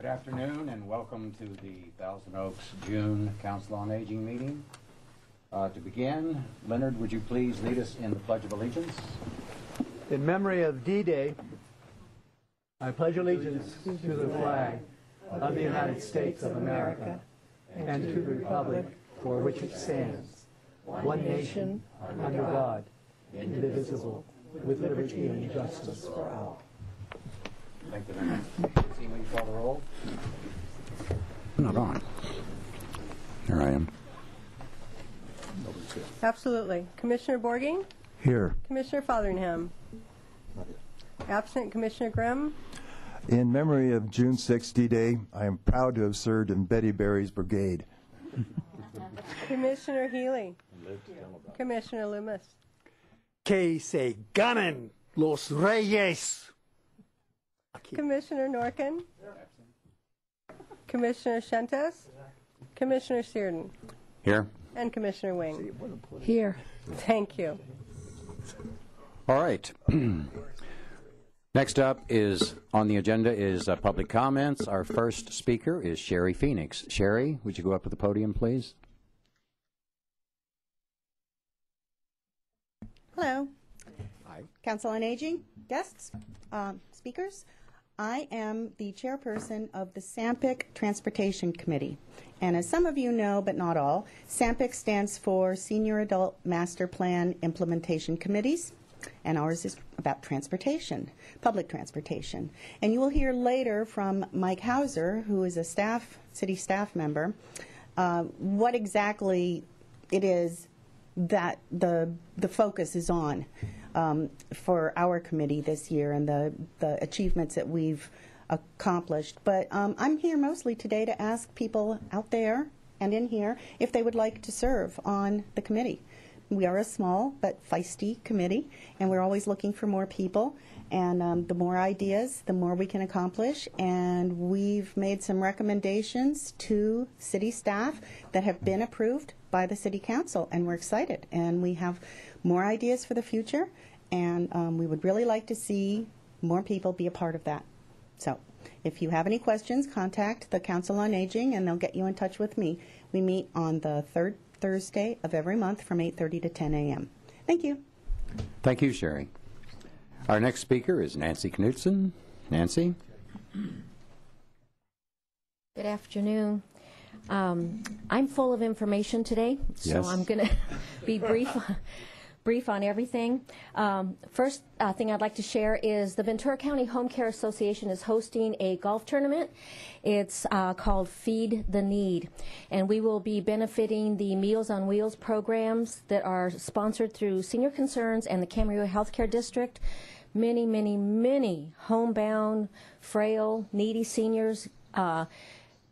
Good afternoon and welcome to the Thousand Oaks June Council on Aging meeting. To begin, Leonard, would you please lead us in the Pledge of Allegiance? In memory of D-Day, I pledge allegiance to the flag of the United States of America and to the republic for which it stands, one nation, under God, indivisible, with liberty and justice for all. Thank you very much. Will you call the roll? Not on. Here I am. Absolutely. Commissioner Borging? Here. Commissioner Fotheringham? Absent Commissioner Grimm? In memory of June 6th D-Day, I am proud to have served in Betty Berry's brigade. Commissioner Healy? Commissioner Loomis? Que se ganen los reyes. Commissioner Norkin? Commissioner Shentes? Commissioner Searden? Here. And Commissioner Wing? Here. Thank you. All right. Next up is on the agenda is public comments. Our first speaker is Sherry Phoenix. Sherry, would you go up to the podium, please? Hello. Hi. Council on Aging, guests, speakers. I am the chairperson of the Sampec Transportation Committee. And as some of you know, but not all, Sampec stands for Senior Adult Master Plan Implementation Committees, and ours is about transportation, public transportation. And you will hear later from Mike Hauser, who is a city staff member, what exactly it is that the focus is on for our committee this year and the achievements that we've accomplished. But I'm here mostly today to ask people out there and in here if they would like to serve on the committee. We are a small but feisty committee, and we're always looking for more people. And the more ideas, the more we can accomplish. And we've made some recommendations to city staff that have been approved by the City Council, and we're excited. And we have more ideas for the future, and we would really like to see more people be a part of that. So if you have any questions, contact the Council on Aging, and they'll get you in touch with me. We meet on the third Thursday of every month from 8:30 to 10 a.m. Thank you. Thank you, Sherry. Our next speaker is Nancynutson. Nancy? Good afternoon. I'm full of information today, so Yes. I'm going to be brief on everything. First thing I'd like to share is the Ventura County Home Care Association is hosting a golf tournament. It's called Feed the Need, and we will be benefiting the Meals on Wheels programs that are sponsored through Senior Concerns and the Camarillo Healthcare District. Many, many, many homebound, frail, needy seniors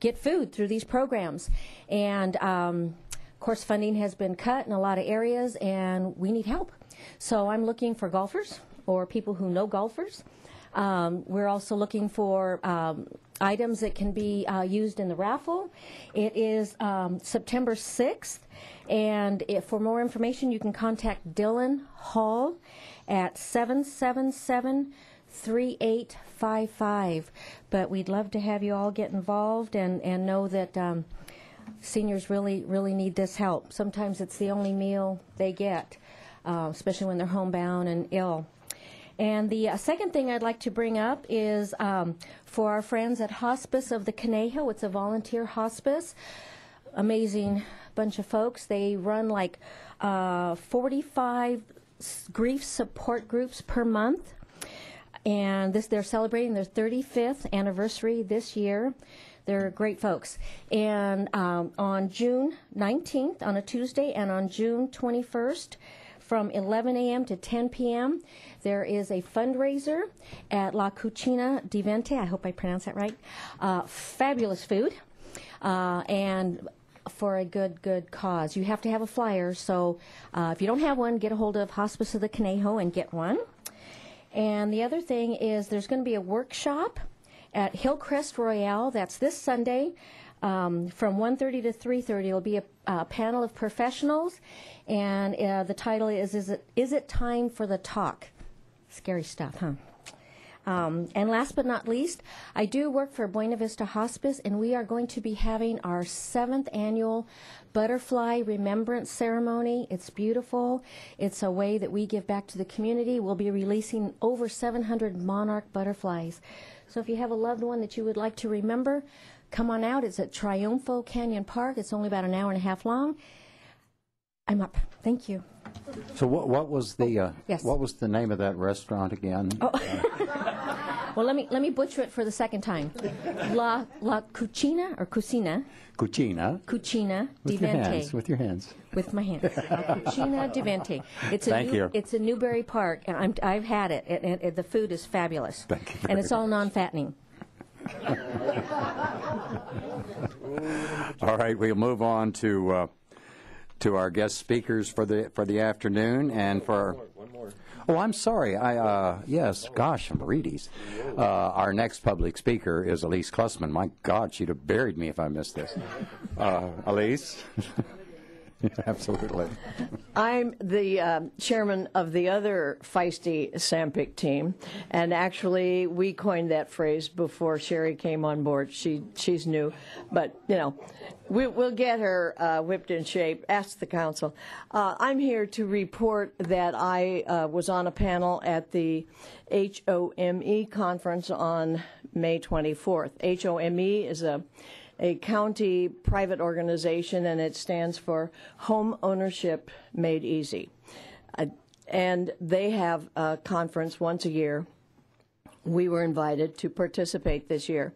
get food through these programs. And of course, funding has been cut in a lot of areas, and we need help. So I'm looking for golfers or people who know golfers. We're also looking for items that can be used in the raffle. It is September 6th, and for more information, you can contact Dylan Hall at 777-3855. But we'd love to have you all get involved and know that seniors really, really need this help. Sometimes it's the only meal they get, especially when they're homebound and ill. And the second thing I'd like to bring up is for our friends at Hospice of the Conejo. It's a volunteer hospice. Amazing bunch of folks. They run like 45 grief support groups per month. And they're celebrating their 35th anniversary this year. They're great folks. And on June 19th, on a Tuesday, and on June 21st, from 11 a.m. to 10 p.m., there is a fundraiser at La Cucina di Vente. I hope I pronounced that right. Fabulous food. And for a good cause. You have to have a flyer, so if you don't have one, get a hold of Hospice of the Conejo and get one. And the other thing is there's going to be a workshop at Hillcrest Royale. That's this Sunday from 1:30 to 3:30. It'll be a panel of professionals, and the title is it time for the talk? Scary stuff, huh? And last but not least, I do work for Buena Vista Hospice, and we are going to be having our 7th annual Butterfly Remembrance Ceremony. It's beautiful. It's a way that we give back to the community. We'll be releasing over 700 monarch butterflies. So if you have a loved one that you would like to remember, come on out. It's at Triunfo Canyon Park. It's only about an hour and a half long. I'm up. Thank you. So what was the yes. what was the name of that restaurant again? Oh. Well, let me butcher it for the second time. La Cucina or Cucina. Cucina. Cucina With di your Venti. hands. With your hands. With my hands. La Cucina di Venti. Thank you. It's in Newberry Park, and I've had it. And the food is fabulous. Thank you and very it's all non-fattening. All right, we'll move on to our guest speakers for the afternoon and for. One more. Oh, I'm sorry. Yes. Gosh, I'm Reedies. Our next public speaker is Elise Klussman. My God, she'd have buried me if I missed this. Elise. Absolutely. I'm the chairman of the other feisty Sampec team, and actually we coined that phrase before Sherry came on board. She's new, but you know, we'll get her whipped in shape. Ask the council. I'm here to report that I was on a panel at the HOME conference on May 24th. HOME is a county private organization, and it stands for Home Ownership Made Easy. And they have a conference once a year. We were invited to participate this year.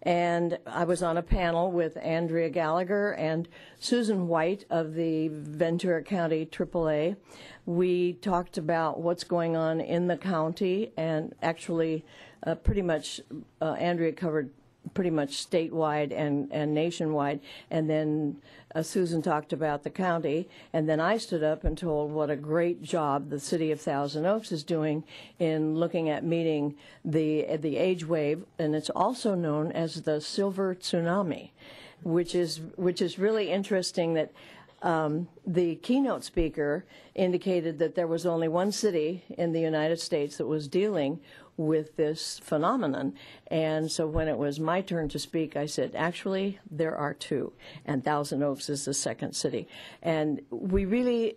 And I was on a panel with Andrea Gallagher and Susan White of the Ventura County AAA. We talked about what's going on in the county, and actually pretty much Andrea covered pretty much statewide and nationwide, and then Susan talked about the county, and then I stood up and told what a great job the city of Thousand Oaks is doing in looking at meeting the age wave, and it's also known as the silver tsunami, which is really interesting. That the keynote speaker indicated that there was only one city in the United States that was dealing with this phenomenon. And so when it was my turn to speak, I said, actually, there are two, and Thousand Oaks is the second city. And we really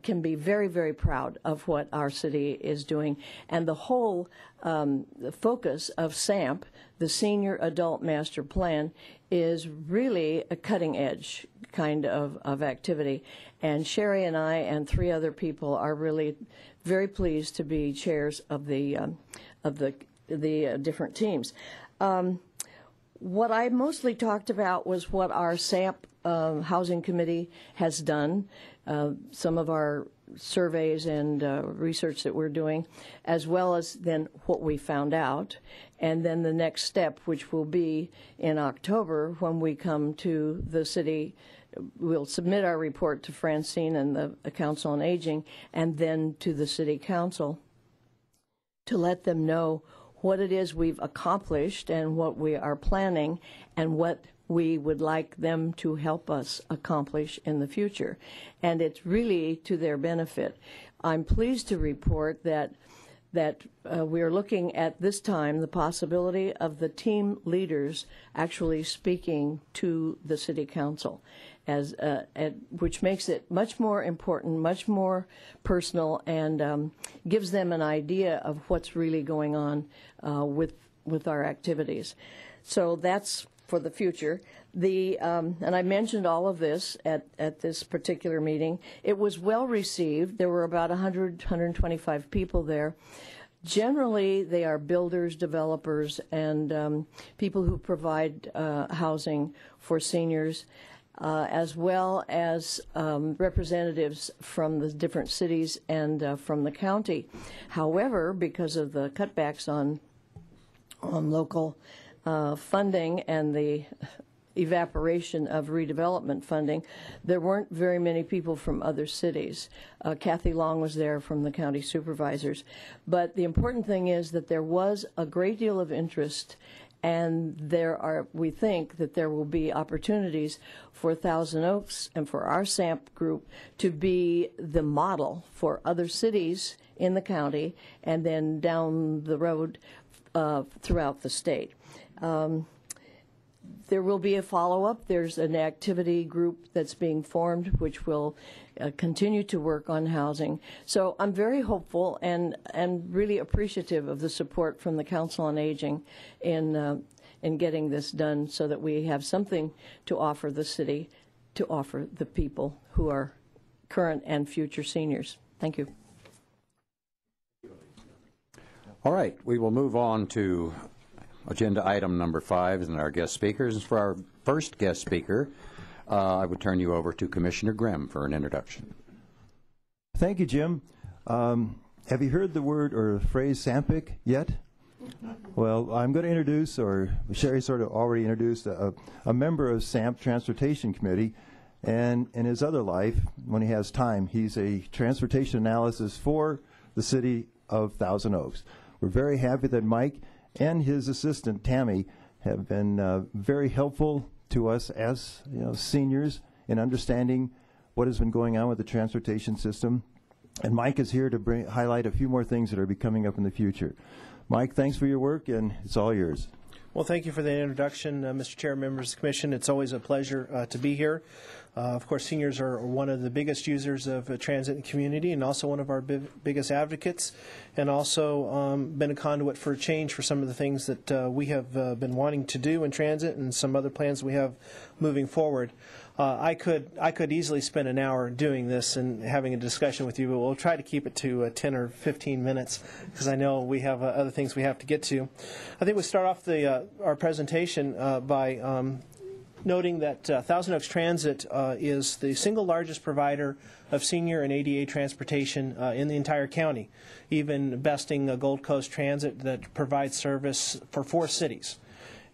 can be very, very proud of what our city is doing. And the whole the focus of SAMP, the Senior Adult Master Plan, is really a cutting-edge kind of activity. And Sherry and I and 3 other people are really very pleased to be chairs of the different teams. What I mostly talked about was what our SAMP Housing Committee has done, some of our surveys and research that we're doing, as well as then what we found out, and then the next step, which will be in October when we come to the city. We'll submit our report to Francine and the Council on Aging, and then to the City Council to let them know what it is we've accomplished and what we are planning and what we would like them to help us accomplish in the future. And it's really to their benefit. I'm pleased to report that we are looking at this time the possibility of the team leaders actually speaking to the City Council, which makes it much more important, much more personal, and gives them an idea of what's really going on with our activities. So that's for the future. And I mentioned all of this at this particular meeting. It was well received. There were about 125 people there. Generally, they are builders, developers, and people who provide housing for seniors, as well as representatives from the different cities and from the county. However, because of the cutbacks on local funding and the evaporation of redevelopment funding, there weren't very many people from other cities. Kathy Long was there from the county supervisors. But the important thing is that there was a great deal of interest, and we think that there will be opportunities for Thousand Oaks and for our SAMP group to be the model for other cities in the county, and then down the road throughout the state. There will be a follow-up. There's an activity group that's being formed which will continue to work on housing. So I'm very hopeful and really appreciative of the support from the Council on Aging in getting this done so that we have something to offer the city, to offer the people who are current and future seniors. Thank you. All right, we will move on to agenda item number 5 and our guest speakers. For our first guest speaker, I would turn you over to Commissioner Grimm for an introduction. Thank you, Jim. Have you heard the word or phrase Sampec yet? Well, I'm going to introduce, or Sherry sort of already introduced, a member of SAMP Transportation Committee, and in his other life, when he has time, he's a transportation analysis for the city of Thousand Oaks. We're very happy that Mike and his assistant, Tammy, have been very helpful to us as seniors in understanding what has been going on with the transportation system. And Mike is here to highlight a few more things that are coming up in the future. Mike, thanks for your work, and it's all yours. Well, thank you for the introduction, Mr. Chair, members of the Commission. It's always a pleasure to be here. Of course, seniors are one of the biggest users of transit in the community and also one of our biggest advocates, and also been a conduit for change for some of the things that we have been wanting to do in transit and some other plans we have moving forward. I could easily spend an hour doing this and having a discussion with you, but we'll try to keep it to 10 or 15 minutes because I know we have other things we have to get to. I think we'll start off our presentation by noting that Thousand Oaks Transit is the single largest provider of senior and ADA transportation in the entire county, even besting Gold Coast Transit that provides service for 4 cities.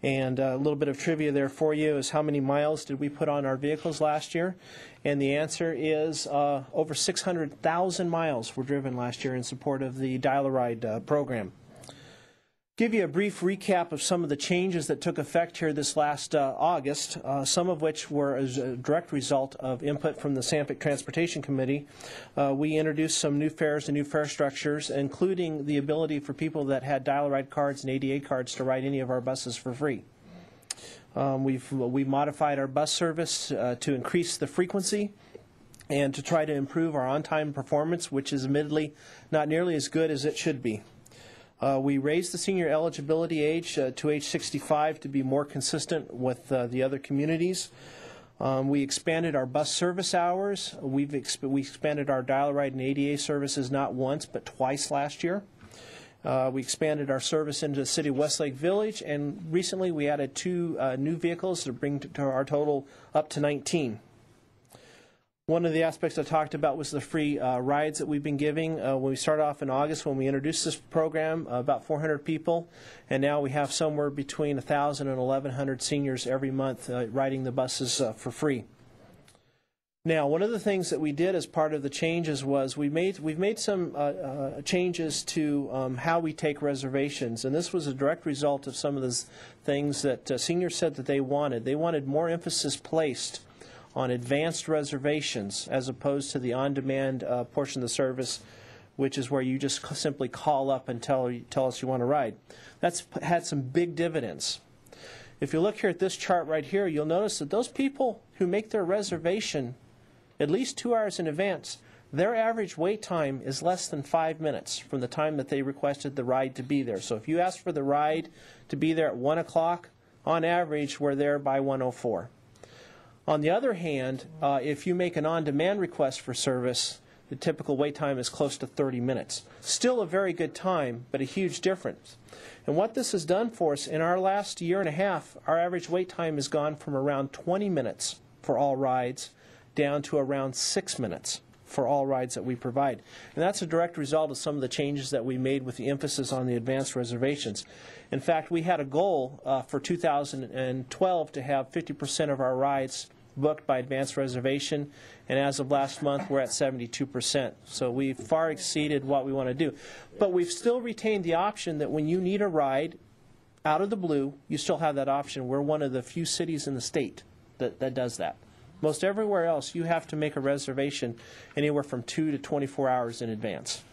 And a little bit of trivia there for you is how many miles did we put on our vehicles last year? And the answer is over 600,000 miles were driven last year in support of the DialRide program. Give you a brief recap of some of the changes that took effect here this last August, some of which were as a direct result of input from the Sampec Transportation Committee. We introduced some new fares and new fare structures, including the ability for people that had DialRide cards and ADA cards to ride any of our buses for free. We modified our bus service to increase the frequency and to try to improve our on-time performance, which is admittedly not nearly as good as it should be. We raised the senior eligibility age to age 65 to be more consistent with the other communities. We expanded our bus service hours. We expanded our DialRide and ADA services not once but twice last year. We expanded our service into the city of Westlake Village, and recently we added 2 new vehicles to bring to our total up to 19. One of the aspects I talked about was the free rides that we've been giving. When we started off in August, when we introduced this program, about 400 people, and now we have somewhere between 1,000 and 1,100 seniors every month riding the buses for free. Now, one of the things that we did as part of the changes was we've made some changes to how we take reservations, and this was a direct result of some of the things that seniors said that they wanted. They wanted more emphasis placed on advanced reservations as opposed to the on-demand portion of the service, which is where you just simply call up and tell us you want to ride. That's had some big dividends. If you look here at this chart right here, you'll notice that those people who make their reservation at least 2 hours in advance, their average wait time is less than 5 minutes from the time that they requested the ride to be there. So if you ask for the ride to be there at 1 o'clock, on average, we're there by 1:04. On the other hand, if you make an on-demand request for service, the typical wait time is close to 30 minutes. Still a very good time, but a huge difference. And what this has done for us, in our last year and a half, our average wait time has gone from around 20 minutes for all rides down to around 6 minutes for all rides that we provide. And that's a direct result of some of the changes that we made with the emphasis on the advanced reservations. In fact, we had a goal for 2012 to have 50% of our rides booked by advanced reservation, and as of last month we're at 72%. So we've far exceeded what we want to do. But we've still retained the option that when you need a ride out of the blue, you still have that option. We're one of the few cities in the state that does that. Most everywhere else you have to make a reservation anywhere from 2 to 24 hours in advance.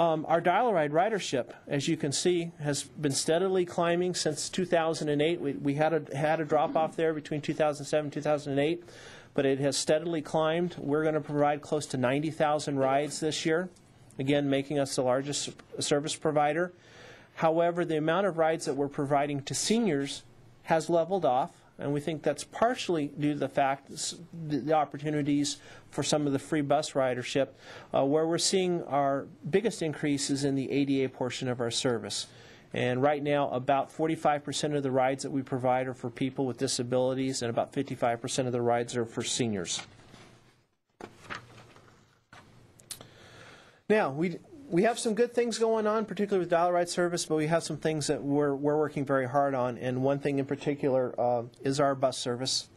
Our DialRide ridership, as you can see, has been steadily climbing since 2008. We had a drop-off there between 2007 and 2008, but it has steadily climbed. We're going to provide close to 90,000 rides this year, again, making us the largest service provider. However, the amount of rides that we're providing to seniors has leveled off, and we think that's partially due to the fact the opportunities for some of the free bus ridership, where we're seeing our biggest increases in the ADA portion of our service. And right now, about 45% of the rides that we provide are for people with disabilities, and about 55% of the rides are for seniors. Now, we have some good things going on, particularly with DialRide service, but we have some things that we're working very hard on, and one thing in particular is our bus service,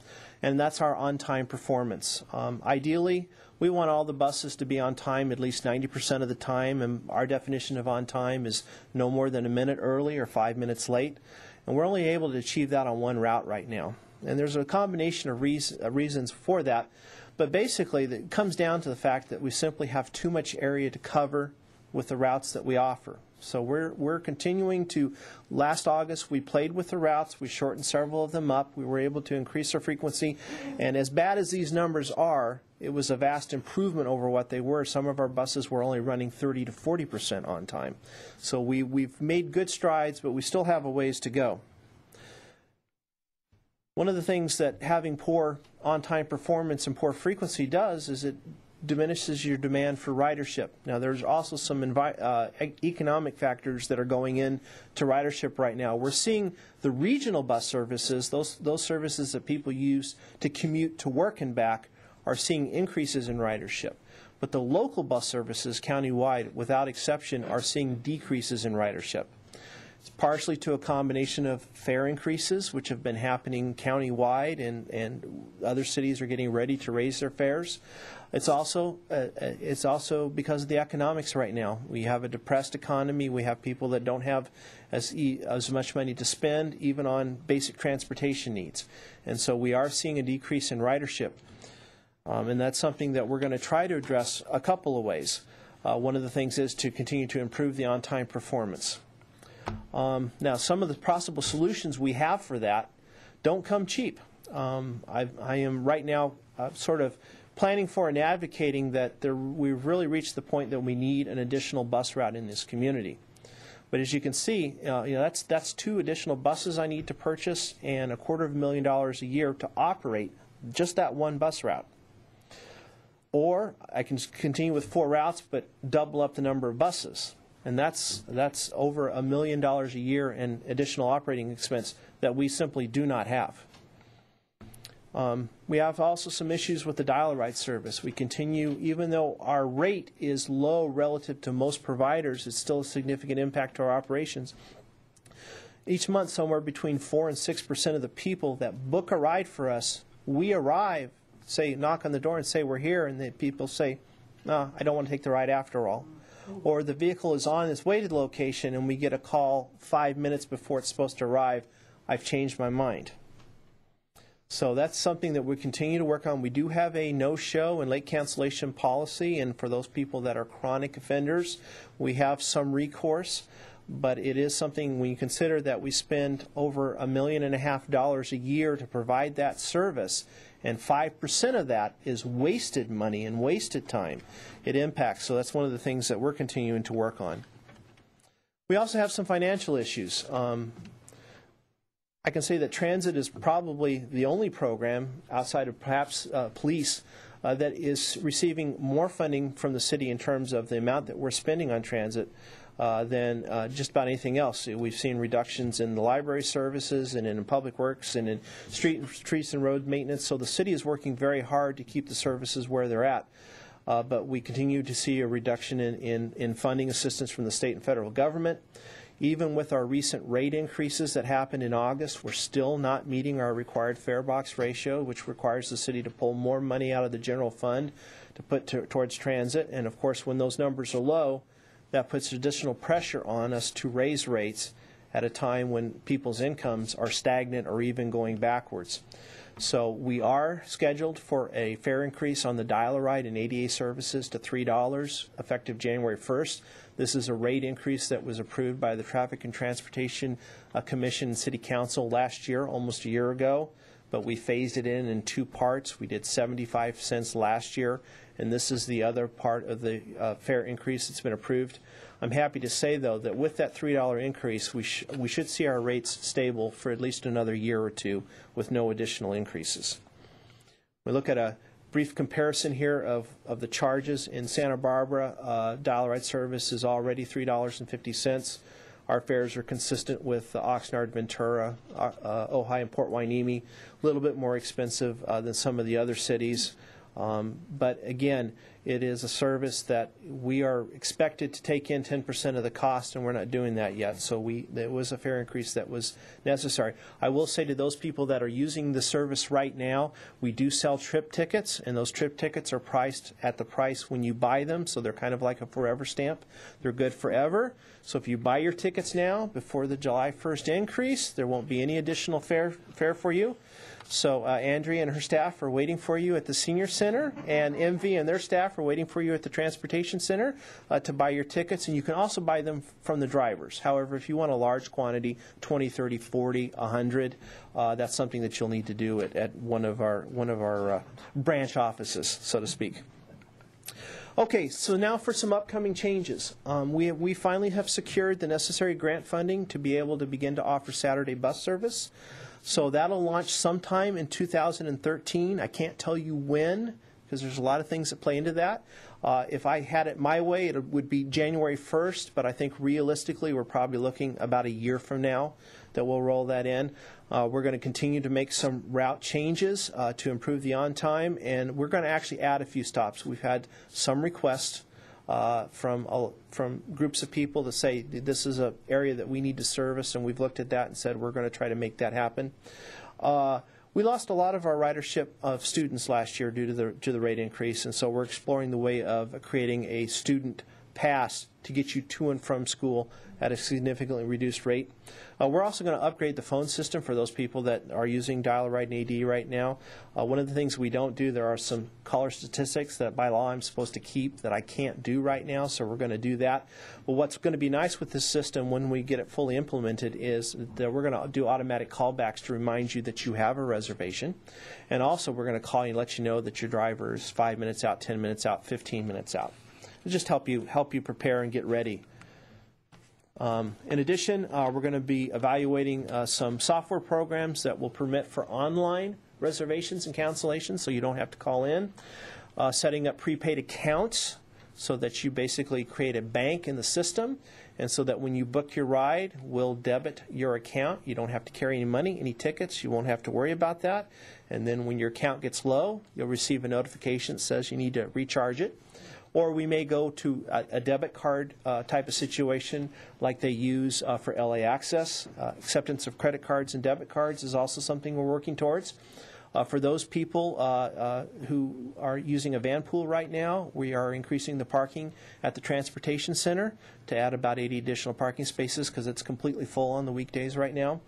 and that's our on-time performance. Ideally, we want all the buses to be on time at least 90% of the time, and our definition of on time is no more than a minute early or 5 minutes late, and we're only able to achieve that on one route right now. And there's a combination of reasons for that, but basically it comes down to the fact that we simply have too much area to cover with the routes that we offer. So we're continuing to, last August we played with the routes, we shortened several of them up, we were able to increase our frequency, and as bad as these numbers are, it was a vast improvement over what they were. Some of our buses were only running 30 to 40% on time. So we've made good strides, but we still have a ways to go. One of the things that having poor on-time performance and poor frequency does is it diminishes your demand for ridership. Now, there's also some economic factors that are going into ridership right now. We're seeing the regional bus services, those services that people use to commute to work and back, are seeing increases in ridership. But the local bus services countywide, without exception, are seeing decreases in ridership. It's partially to a combination of fare increases, which have been happening countywide, and other cities are getting ready to raise their fares. It's also because of the economics right now. We have a depressed economy. We have people that don't have as much money to spend, even on basic transportation needs. And so we are seeing a decrease in ridership. And that's something that we're going to try to address a couple of ways. One of the things is to continue to improve the on-time performance. Now, some of the possible solutions we have for that don't come cheap. I am right now sort of planning for and advocating that we've really reached the point that we need an additional bus route in this community. But as you can see, that's 2 additional buses I need to purchase and $250,000 a year to operate just that one bus route. Or I can continue with 4 routes but double up the number of buses. And that's over $1 million a year in additional operating expense that we simply do not have. We have also some issues with the DialRide service. We continue, even though our rate is low relative to most providers, it's still a significant impact to our operations. Each month, somewhere between 4 and 6% of the people that book a ride for us, we arrive, say, knock on the door and say we're here, and the people say, no, I don't want to take the ride after all. Or the vehicle is on its way to the location and we get a call 5 minutes before it's supposed to arrive, I've changed my mind. So that's something that we continue to work on. We do have a no-show and late cancellation policy, and for those people that are chronic offenders, we have some recourse. But it is something when you consider that we spend over $1.5 million a year to provide that service, and 5% of that is wasted money and wasted time. It impacts. So that's one of the things that we're continuing to work on. We also have some financial issues. I can say that transit is probably the only program outside of perhaps police that is receiving more funding from the city in terms of the amount that we're spending on transit than just about anything else. We've seen reductions in the library services and in public works and in streets and road maintenance. So the city is working very hard to keep the services where they're at. But we continue to see a reduction in funding assistance from the state and federal government. Even with our recent rate increases that happened in August, we're still not meeting our required fare box ratio, which requires the city to pull more money out of the general fund to put towards transit. And of course, when those numbers are low, that puts additional pressure on us to raise rates at a time when people's incomes are stagnant or even going backwards. So we are scheduled for a fare increase on the DialRide and ADA services to $3 effective January 1st. This is a rate increase that was approved by the Traffic and Transportation Commission and City Council last year, almost a year ago, but we phased it in 2 parts. We did 75 cents last year, and this is the other part of the fare increase that's been approved. I'm happy to say, though, that with that $3 increase, we should see our rates stable for at least another year or two with no additional increases. We look at a brief comparison here of the charges in Santa Barbara. DialRide service is already $3.50. Our fares are consistent with Oxnard, Ventura, Ojai, and Port Hueneme. A little bit more expensive than some of the other cities. But again, it is a service that we are expected to take in 10% of the cost, and we're not doing that yet. So there was a fare increase that was necessary. I will say to those people that are using the service right now, we do sell trip tickets, and those trip tickets are priced at the price when you buy them, so they're kind of like a forever stamp. They're good forever. So if you buy your tickets now before the July 1st increase, there won't be any additional fare for you. So Andrea and her staff are waiting for you at the Senior Center, and MV and their staff are waiting for you at the Transportation Center to buy your tickets, and you can also buy them from the drivers. However, if you want a large quantity, 20, 30, 40, 100, that's something that you'll need to do at one of our branch offices, so to speak. Okay, so now for some upcoming changes. We finally have secured the necessary grant funding to be able to begin to offer Saturday bus service. So that'll launch sometime in 2013. I can't tell you when, because there's a lot of things that play into that. If I had it my way, it would be January 1st, but I think realistically we're probably looking about a year from now that we'll roll that in. We're going to continue to make some route changes to improve the on-time, and we're going to actually add a few stops. We've had some requests from groups of people to say this is an area that we need to service, and we've looked at that and said we're going to try to make that happen. We lost a lot of our ridership of students last year due to the rate increase, and so we're exploring the way of creating a student pass to get you to and from school at a significantly reduced rate. We're also going to upgrade the phone system for those people that are using DialRide and AD right now. One of the things we don't do, there are some caller statistics that by law I'm supposed to keep that I can't do right now, so we're going to do that. But what's going to be nice with this system when we get it fully implemented is that we're going to do automatic callbacks to remind you that you have a reservation. And also we're going to call you and let you know that your driver is 5 minutes out, 10 minutes out, 15 minutes out. It'll just help you prepare and get ready. In addition, we're going to be evaluating some software programs that will permit for online reservations and cancellations so you don't have to call in. Setting up prepaid accounts so that you basically create a bank in the system, and so that when you book your ride, we'll debit your account. You don't have to carry any money, any tickets. You won't have to worry about that. And then when your account gets low, you'll receive a notification that says you need to recharge it. Or we may go to a debit card type of situation like they use for LA Access. Acceptance of credit cards and debit cards is also something we're working towards. For those people who are using a van pool right now, we are increasing the parking at the Transportation Center to add about 80 additional parking spaces because it's completely full on the weekdays right now.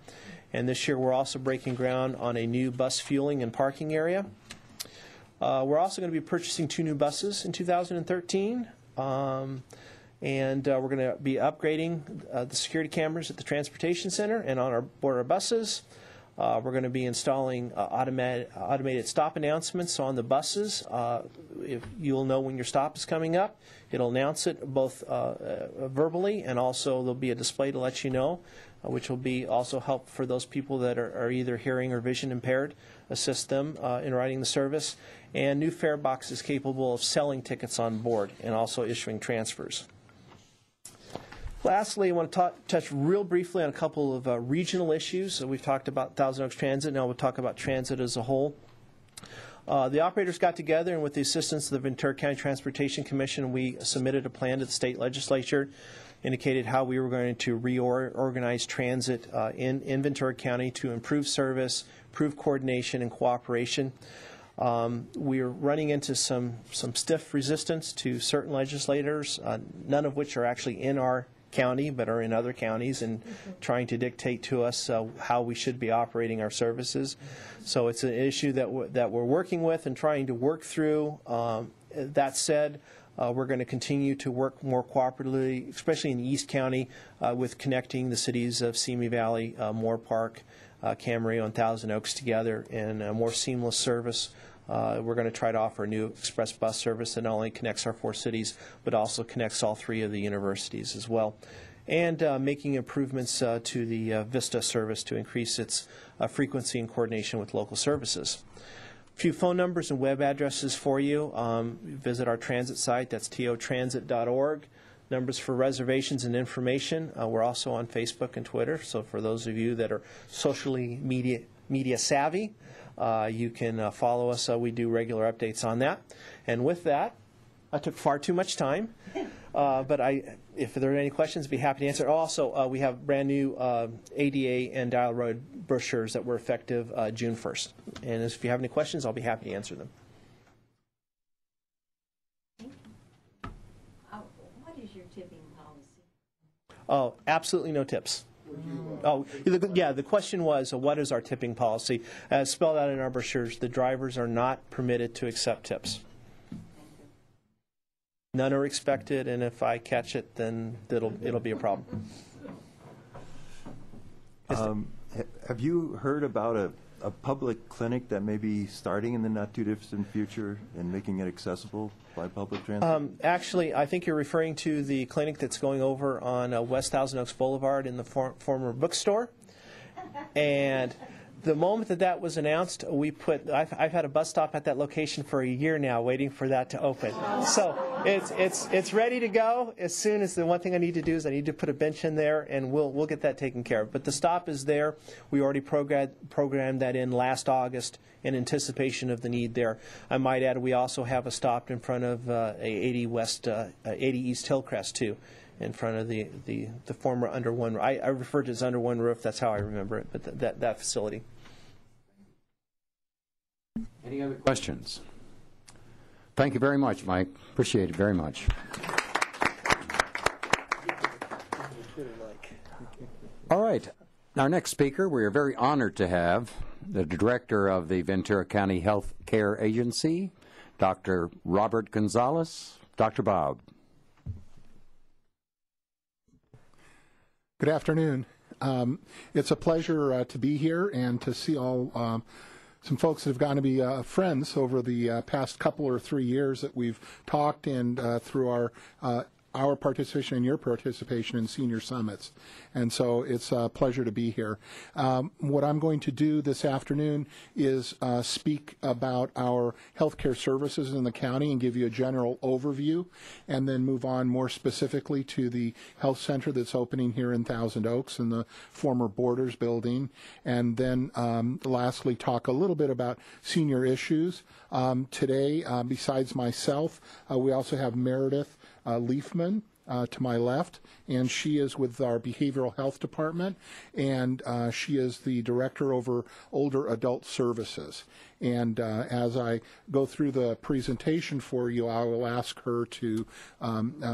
And this year we're also breaking ground on a new bus fueling and parking area. We're also going to be purchasing 2 new buses in 2013, and we're going to be upgrading the security cameras at the Transportation Center and on our board our buses. We're going to be installing automated stop announcements on the buses. If you'll know when your stop is coming up, it'll announce it both verbally, and also there'll be a display to let you know, which will be also help for those people that are either hearing or vision impaired, assist them in riding the service. And new fare boxes capable of selling tickets on board and also issuing transfers. Lastly, I want to touch real briefly on a couple of regional issues. So we've talked about Thousand Oaks Transit. Now we'll talk about transit as a whole. The operators got together, and with the assistance of the Ventura County Transportation Commission, we submitted a plan to the state legislature, indicated how we were going to reorganize transit in Ventura County to improve service, improve coordination and cooperation. We are running into some stiff resistance to certain legislators, none of which are actually in our county but are in other counties and trying to dictate to us how we should be operating our services. So it's an issue that we're working with and trying to work through. That said, we're going to continue to work more cooperatively, especially in East County, with connecting the cities of Simi Valley, Moore Park, Camarillo, and Thousand Oaks together in a more seamless service. We're going to try to offer a new express bus service that not only connects our 4 cities, but also connects all 3 of the universities as well. And making improvements to the Vista service to increase its frequency and coordination with local services. A few phone numbers and web addresses for you. Visit our transit site, that's totransit.org. Numbers for reservations and information. We're also on Facebook and Twitter, so for those of you that are socially media savvy, you can follow us. We do regular updates on that. And with that, I took far too much time, but if there are any questions, I'd be happy to answer. Also, we have brand new ADA and DialRide brochures that were effective June 1st. And if you have any questions, I'll be happy to answer them. What is your tipping policy? Oh, absolutely no tips. Oh, yeah, the question was, what is our tipping policy? As spelled out in our brochures, the drivers are not permitted to accept tips. None are expected, and if I catch it, then it'll be a problem. Have you heard about a public clinic that may be starting in the not-too-distant future and making it accessible by public transit? Actually, I think you're referring to the clinic that's going over on West Thousand Oaks Boulevard in the former bookstore. And the moment that was announced, I've had a bus stop at that location for a year now, waiting for that to open. So it's ready to go. As soon as the one thing I need to do is I need to put a bench in there, and we'll get that taken care of. But the stop is there. We already programmed that in last August in anticipation of the need there. I might add, we also have a stop in front of 80 East Hillcrest too, in front of the former Under One. I refer to it as Under One Roof. That's how I remember it. But that facility. Any other questions? Thank you very much, Mike. Appreciate it very much. All right. Our next speaker, we are very honored to have the director of the Ventura County Health Care Agency, Dr. Robert Gonzalez. Dr. Bob. Good afternoon. It's a pleasure to be here and to see all some folks that have gotten to be friends over the past couple or 3 years that we've talked, and through our participation and your participation in senior summits. And so it's a pleasure to be here. What I'm going to do this afternoon is speak about our healthcare services in the county and give you a general overview, and then move on more specifically to the health center that's opening here in Thousand Oaks in the former Borders building, and then lastly talk a little bit about senior issues. Today, besides myself, we also have Meredith Leafman to my left, and she is with our behavioral health department, and she is the director over older adult services. And as I go through the presentation for you, I will ask her to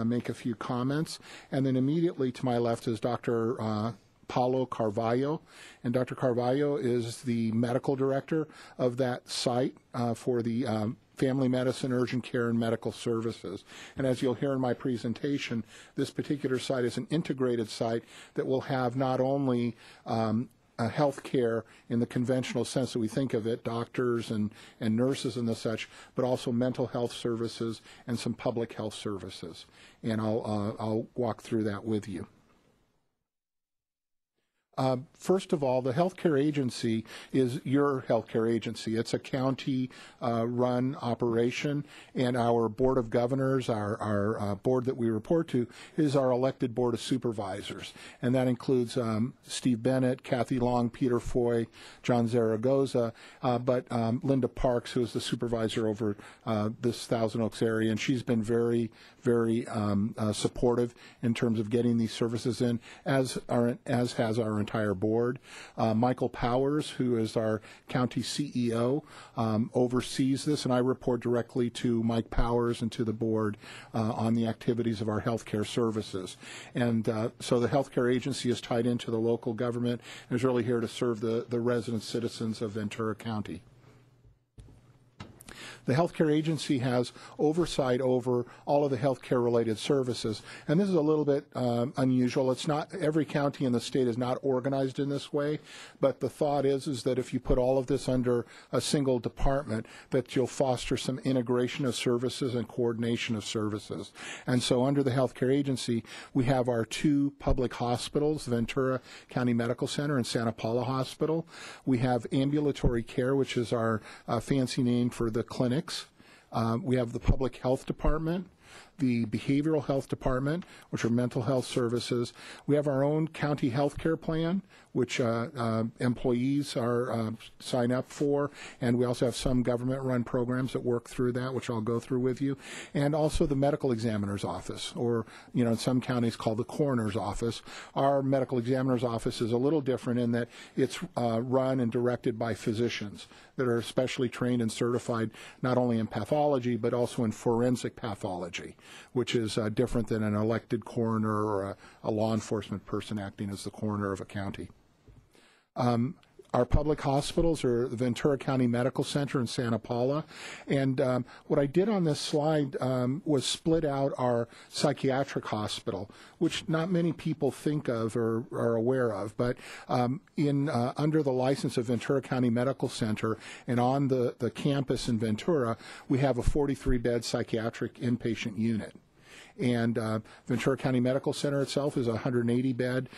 make a few comments. And then immediately to my left is Dr. Paulo Carvalho, and Dr. Carvalho is the medical director of that site for the family medicine, urgent care, and medical services. And as you'll hear in my presentation, this particular site is an integrated site that will have not only health care in the conventional sense that we think of it, doctors and nurses and the such, but also mental health services and some public health services. And I'll walk through that with you. First of all, the healthcare agency is your healthcare agency. It's a county-run operation, and our board of governors, our board that we report to, is our elected board of supervisors, and that includes Steve Bennett, Kathy Long, Peter Foy, John Zaragoza, but Linda Parks, who is the supervisor over this Thousand Oaks area, and she's been very, very supportive in terms of getting these services in, as has our entire entire board. Michael Powers, who is our county CEO, oversees this, and I report directly to Mike Powers and to the board on the activities of our healthcare services. And so the healthcare agency is tied into the local government and is really here to serve the resident citizens of Ventura County. The healthcare agency has oversight over all of the healthcare-related services, and this is a little bit unusual. It's not every county in the state is not organized in this way, but the thought is that if you put all of this under a single department, that you'll foster some integration of services and coordination of services. And so, under the healthcare agency, we have our two public hospitals, Ventura County Medical Center and Santa Paula Hospital. We have ambulatory care, which is our fancy name for the clinics. We have the public health department, the behavioral health department, which are mental health services. We have our own county health care plan, which employees are sign up for, and we also have some government-run programs that work through that, which I'll go through with you, and also the medical examiner's office, or in some counties called the coroner's office. Our medical examiner's office is a little different in that it's run and directed by physicians that are specially trained and certified not only in pathology but also in forensic pathology, which is different than an elected coroner or a law enforcement person acting as the coroner of a county. Our public hospitals are the Ventura County Medical Center in Santa Paula. And what I did on this slide was split out our psychiatric hospital, which not many people think of or are aware of. But under the license of Ventura County Medical Center and on the campus in Ventura, we have a 43-bed psychiatric inpatient unit. And Ventura County Medical Center itself is a 180-bed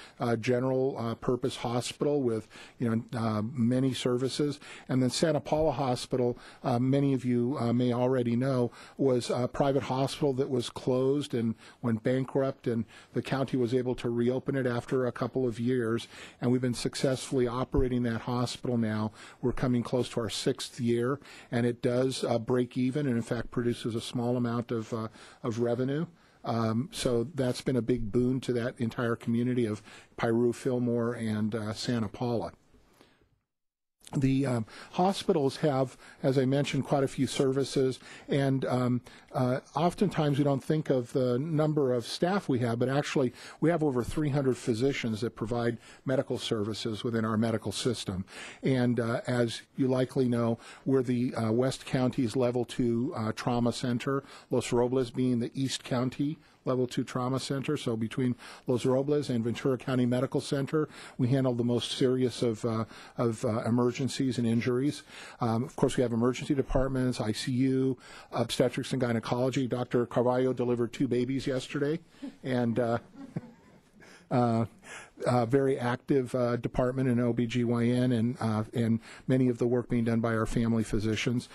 general purpose hospital with many services. And then Santa Paula Hospital, many of you may already know, was a private hospital that was closed and went bankrupt, and the county was able to reopen it after a couple of years. And we've been successfully operating that hospital now. We're coming close to our 6th year, and it does break even, and in fact produces a small amount of revenue. So that's been a big boon to that entire community of Piru, Fillmore, and Santa Paula. The hospitals have, as I mentioned, quite a few services, and oftentimes we don't think of the number of staff we have, but actually we have over 300 physicians that provide medical services within our medical system. And as you likely know, we're the West County's Level 2 trauma center, Los Robles being the East County Level 2 trauma center. So between Los Robles and Ventura County Medical Center, we handle the most serious of emergencies and injuries. Of course, we have emergency departments, ICU, obstetrics and gynecology. Dr. Carvalho delivered 2 babies yesterday, and very active department in OBGYN and many of the work being done by our family physicians.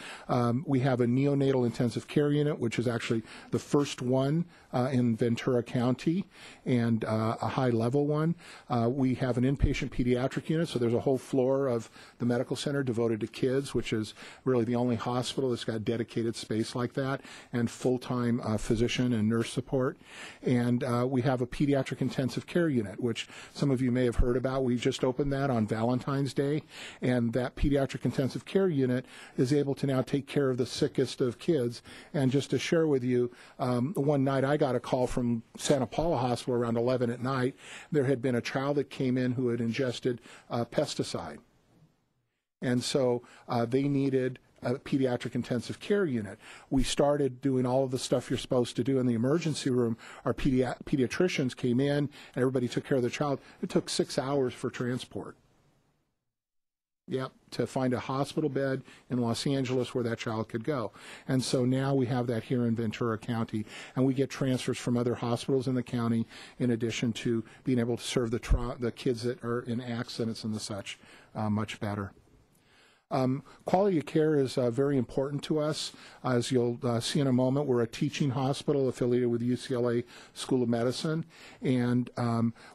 We have a neonatal intensive care unit, which is actually the first one in Ventura County, and a high-level one. We have an inpatient pediatric unit, so there's a whole floor of the medical center devoted to kids, which is really the only hospital that's got dedicated space like that, and full-time physician and nurse support. And we have a pediatric intensive care unit, which some of you may have heard about. We just opened that on Valentine's Day, and that pediatric intensive care unit is able to now take care of the sickest of kids. And just to share with you, one night I got a call from Santa Paula Hospital around 11 at night. There had been a child that came in who had ingested pesticide. And so they needed a pediatric intensive care unit. We started doing all of the stuff you're supposed to do in the emergency room. Our pediatricians came in, and everybody took care of the child. It took 6 hours for transport. Yep, to find a hospital bed in Los Angeles where that child could go. And so now we have that here in Ventura County, and we get transfers from other hospitals in the county in addition to being able to serve the kids that are in accidents and the such much better. Quality of care is very important to us. As you'll see in a moment, we're a teaching hospital affiliated with UCLA School of Medicine, and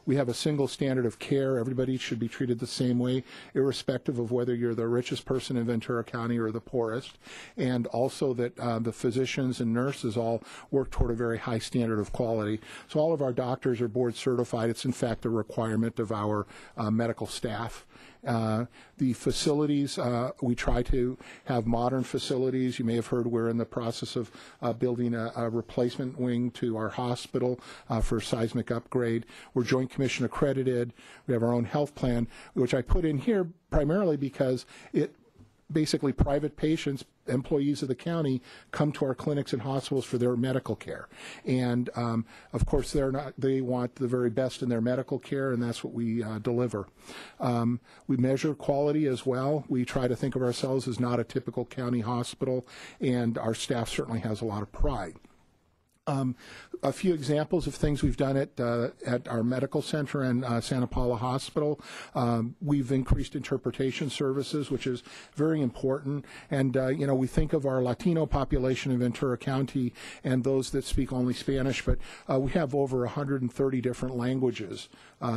we have a single standard of care. Everybody should be treated the same way, irrespective of whether you're the richest person in Ventura County or the poorest, and also that the physicians and nurses all work toward a very high standard of quality. So all of our doctors are board certified. It's in fact a requirement of our medical staff. The facilities, we try to have modern facilities. You may have heard we're in the process of building a replacement wing to our hospital for seismic upgrade. We're Joint Commission accredited. We have our own health plan, which I put in here primarily because it basically private patients, employees of the county, come to our clinics and hospitals for their medical care. And of course, they want the very best in their medical care, and that's what we deliver. We measure quality as well. We try to think of ourselves as not a typical county hospital, and our staff certainly has a lot of pride. A few examples of things we've done at our medical center and Santa Paula Hospital. We've increased interpretation services, which is very important. And, we think of our Latino population in Ventura County and those that speak only Spanish, but we have over 130 different languages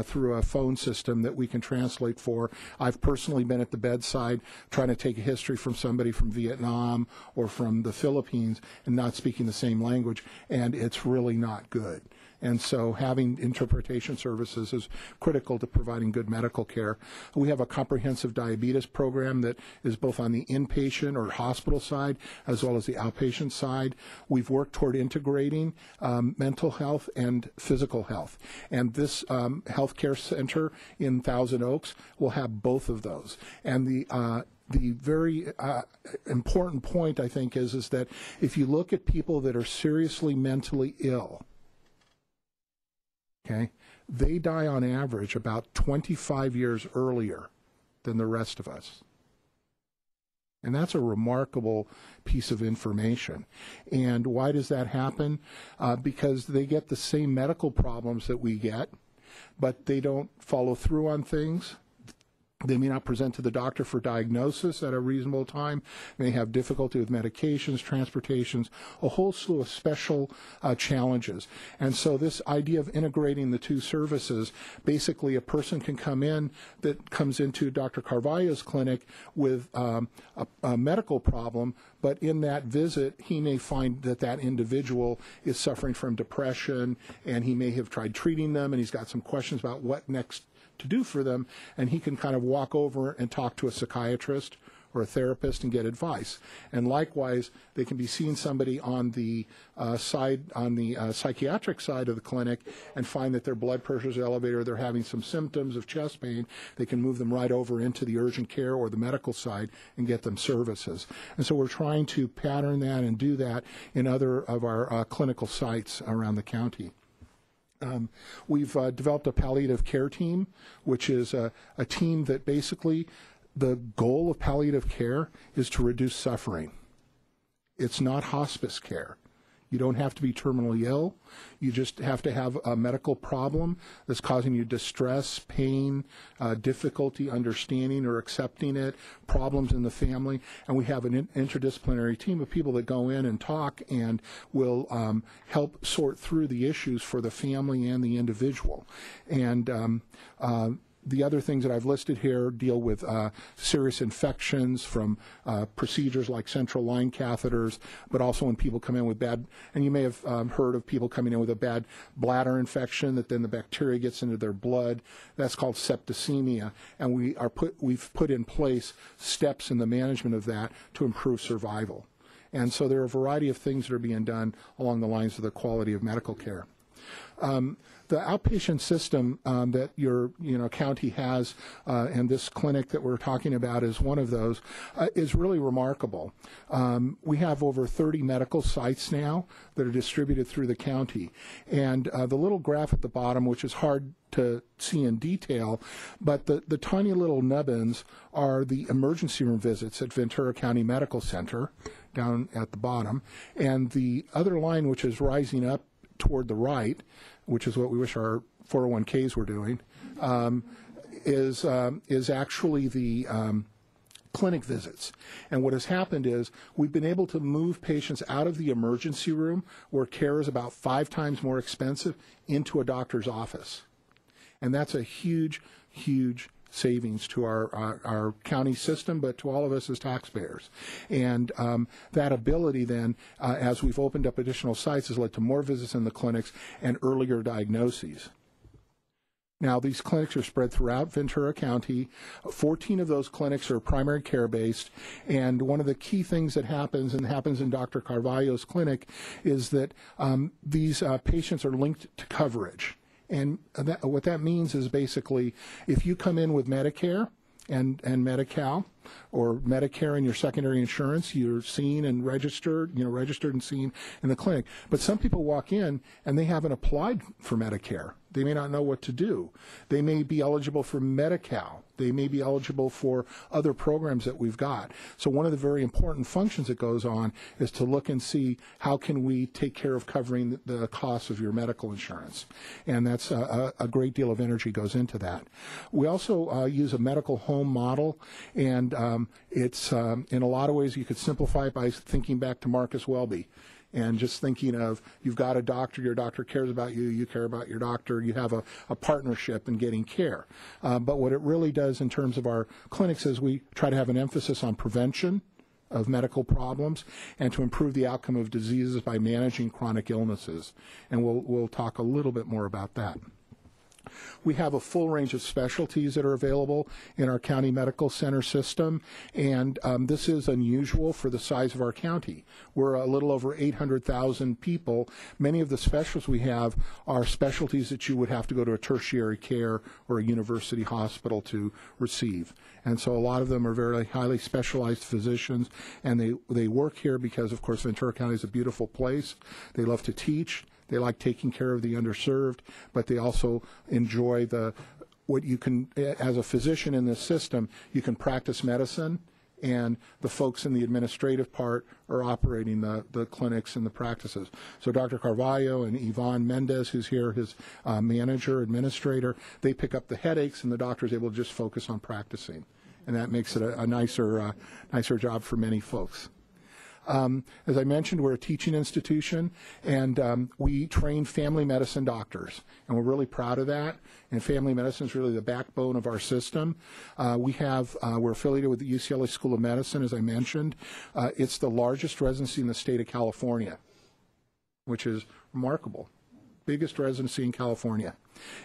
through a phone system that we can translate for. I've personally been at the bedside trying to take a history from somebody from Vietnam or from the Philippines and not speaking the same language, and it's really not good. And so having interpretation services is critical to providing good medical care. We have a comprehensive diabetes program that is both on the inpatient or hospital side as well as the outpatient side. We've worked toward integrating mental health and physical health. And this healthcare center in Thousand Oaks will have both of those. And the very important point, I think, is that if you look at people that are seriously mentally ill, okay, they die on average about 25 years earlier than the rest of us. And that's a remarkable piece of information. And why does that happen? Because they get the same medical problems that we get, but they don't follow through on things. They may not present to the doctor for diagnosis at a reasonable time, may have difficulty with medications, transportations, a whole slew of special challenges. And so this idea of integrating the two services, basically a person can come in that comes into Dr. Carvalho's clinic with a medical problem, but in that visit, he may find that that individual is suffering from depression, and he may have tried treating them, and he's got some questions about what next to do for them, and he can kind of walk over and talk to a psychiatrist or a therapist and get advice. And likewise, they can be seeing somebody on the psychiatric side of the clinic and find that their blood pressure is elevated or they're having some symptoms of chest pain. They can move them right over into the urgent care or the medical side and get them services. And so we're trying to pattern that and do that in other of our clinical sites around the county. We've developed a palliative care team, which is a team that basically the goal of palliative care is to reduce suffering. It's not hospice care. You don't have to be terminally ill. You just have to have a medical problem that's causing you distress, pain, difficulty understanding or accepting it, problems in the family. And we have an interdisciplinary team of people that go in and talk and will help sort through the issues for the family and the individual. And the other things that I've listed here deal with serious infections from procedures like central line catheters, but also when people come in with bad, and you may have heard of people coming in with a bad bladder infection that then the bacteria gets into their blood. That's called septicemia, and we've put in place steps in the management of that to improve survival. And so there are a variety of things that are being done along the lines of the quality of medical care. The outpatient system that your county has, and this clinic that we're talking about is one of those, is really remarkable. We have over 30 medical sites now that are distributed through the county. And the little graph at the bottom, which is hard to see in detail, but the tiny little nubbins are the emergency room visits at Ventura County Medical Center down at the bottom. And the other line, which is rising up toward the right, which is what we wish our 401ks were doing, is actually the clinic visits. And what has happened is we've been able to move patients out of the emergency room, where care is about 5 times more expensive, into a doctor's office. And that's a huge, huge savings to our county system, but to all of us as taxpayers. And that ability then, as we've opened up additional sites, has led to more visits in the clinics and earlier diagnoses. Now, these clinics are spread throughout Ventura County. 14 of those clinics are primary care based, and one of the key things that happens, and happens in Dr. Carvalho's clinic, is that these patients are linked to coverage. And what that means is basically, if you come in with Medicare and Medi-Cal, or Medicare and your secondary insurance, you're seen and registered, registered and seen in the clinic. But some people walk in and they haven't applied for Medicare. They may not know what to do. They may be eligible for Medi-Cal. They may be eligible for other programs that we've got. So one of the very important functions that goes on is to look and see how can we take care of covering the costs of your medical insurance. And that's a great deal of energy goes into that. We also use a medical home model, and it's in a lot of ways you could simplify it by thinking back to Marcus Welby. And just thinking of, you've got a doctor, your doctor cares about you, you care about your doctor, you have a partnership in getting care. But what it really does in terms of our clinics is we try to have an emphasis on prevention of medical problems and to improve the outcome of diseases by managing chronic illnesses. And we'll talk a little bit more about that. We have a full range of specialties that are available in our county medical center system, and this is unusual for the size of our county. We're a little over 800,000 people. Many of the specialties we have are specialties that you would have to go to a tertiary care or a university hospital to receive. And so a lot of them are very highly specialized physicians, and they work here because, of course, Ventura County is a beautiful place. They love to teach. They like taking care of the underserved, but they also enjoy what you can, as a physician in this system, you can practice medicine, and the folks in the administrative part are operating the clinics and the practices. So Dr. Carvalho and Yvonne Mendez, who's here, his manager, administrator, they pick up the headaches, and the doctor's able to just focus on practicing. And that makes it a nicer job for many folks. As I mentioned, we're a teaching institution, and we train family medicine doctors, and we're really proud of that. And family medicine is really the backbone of our system. We're affiliated with the UCLA School of Medicine, as I mentioned. It's the largest residency in the state of California, which is remarkable. Biggest residency in California.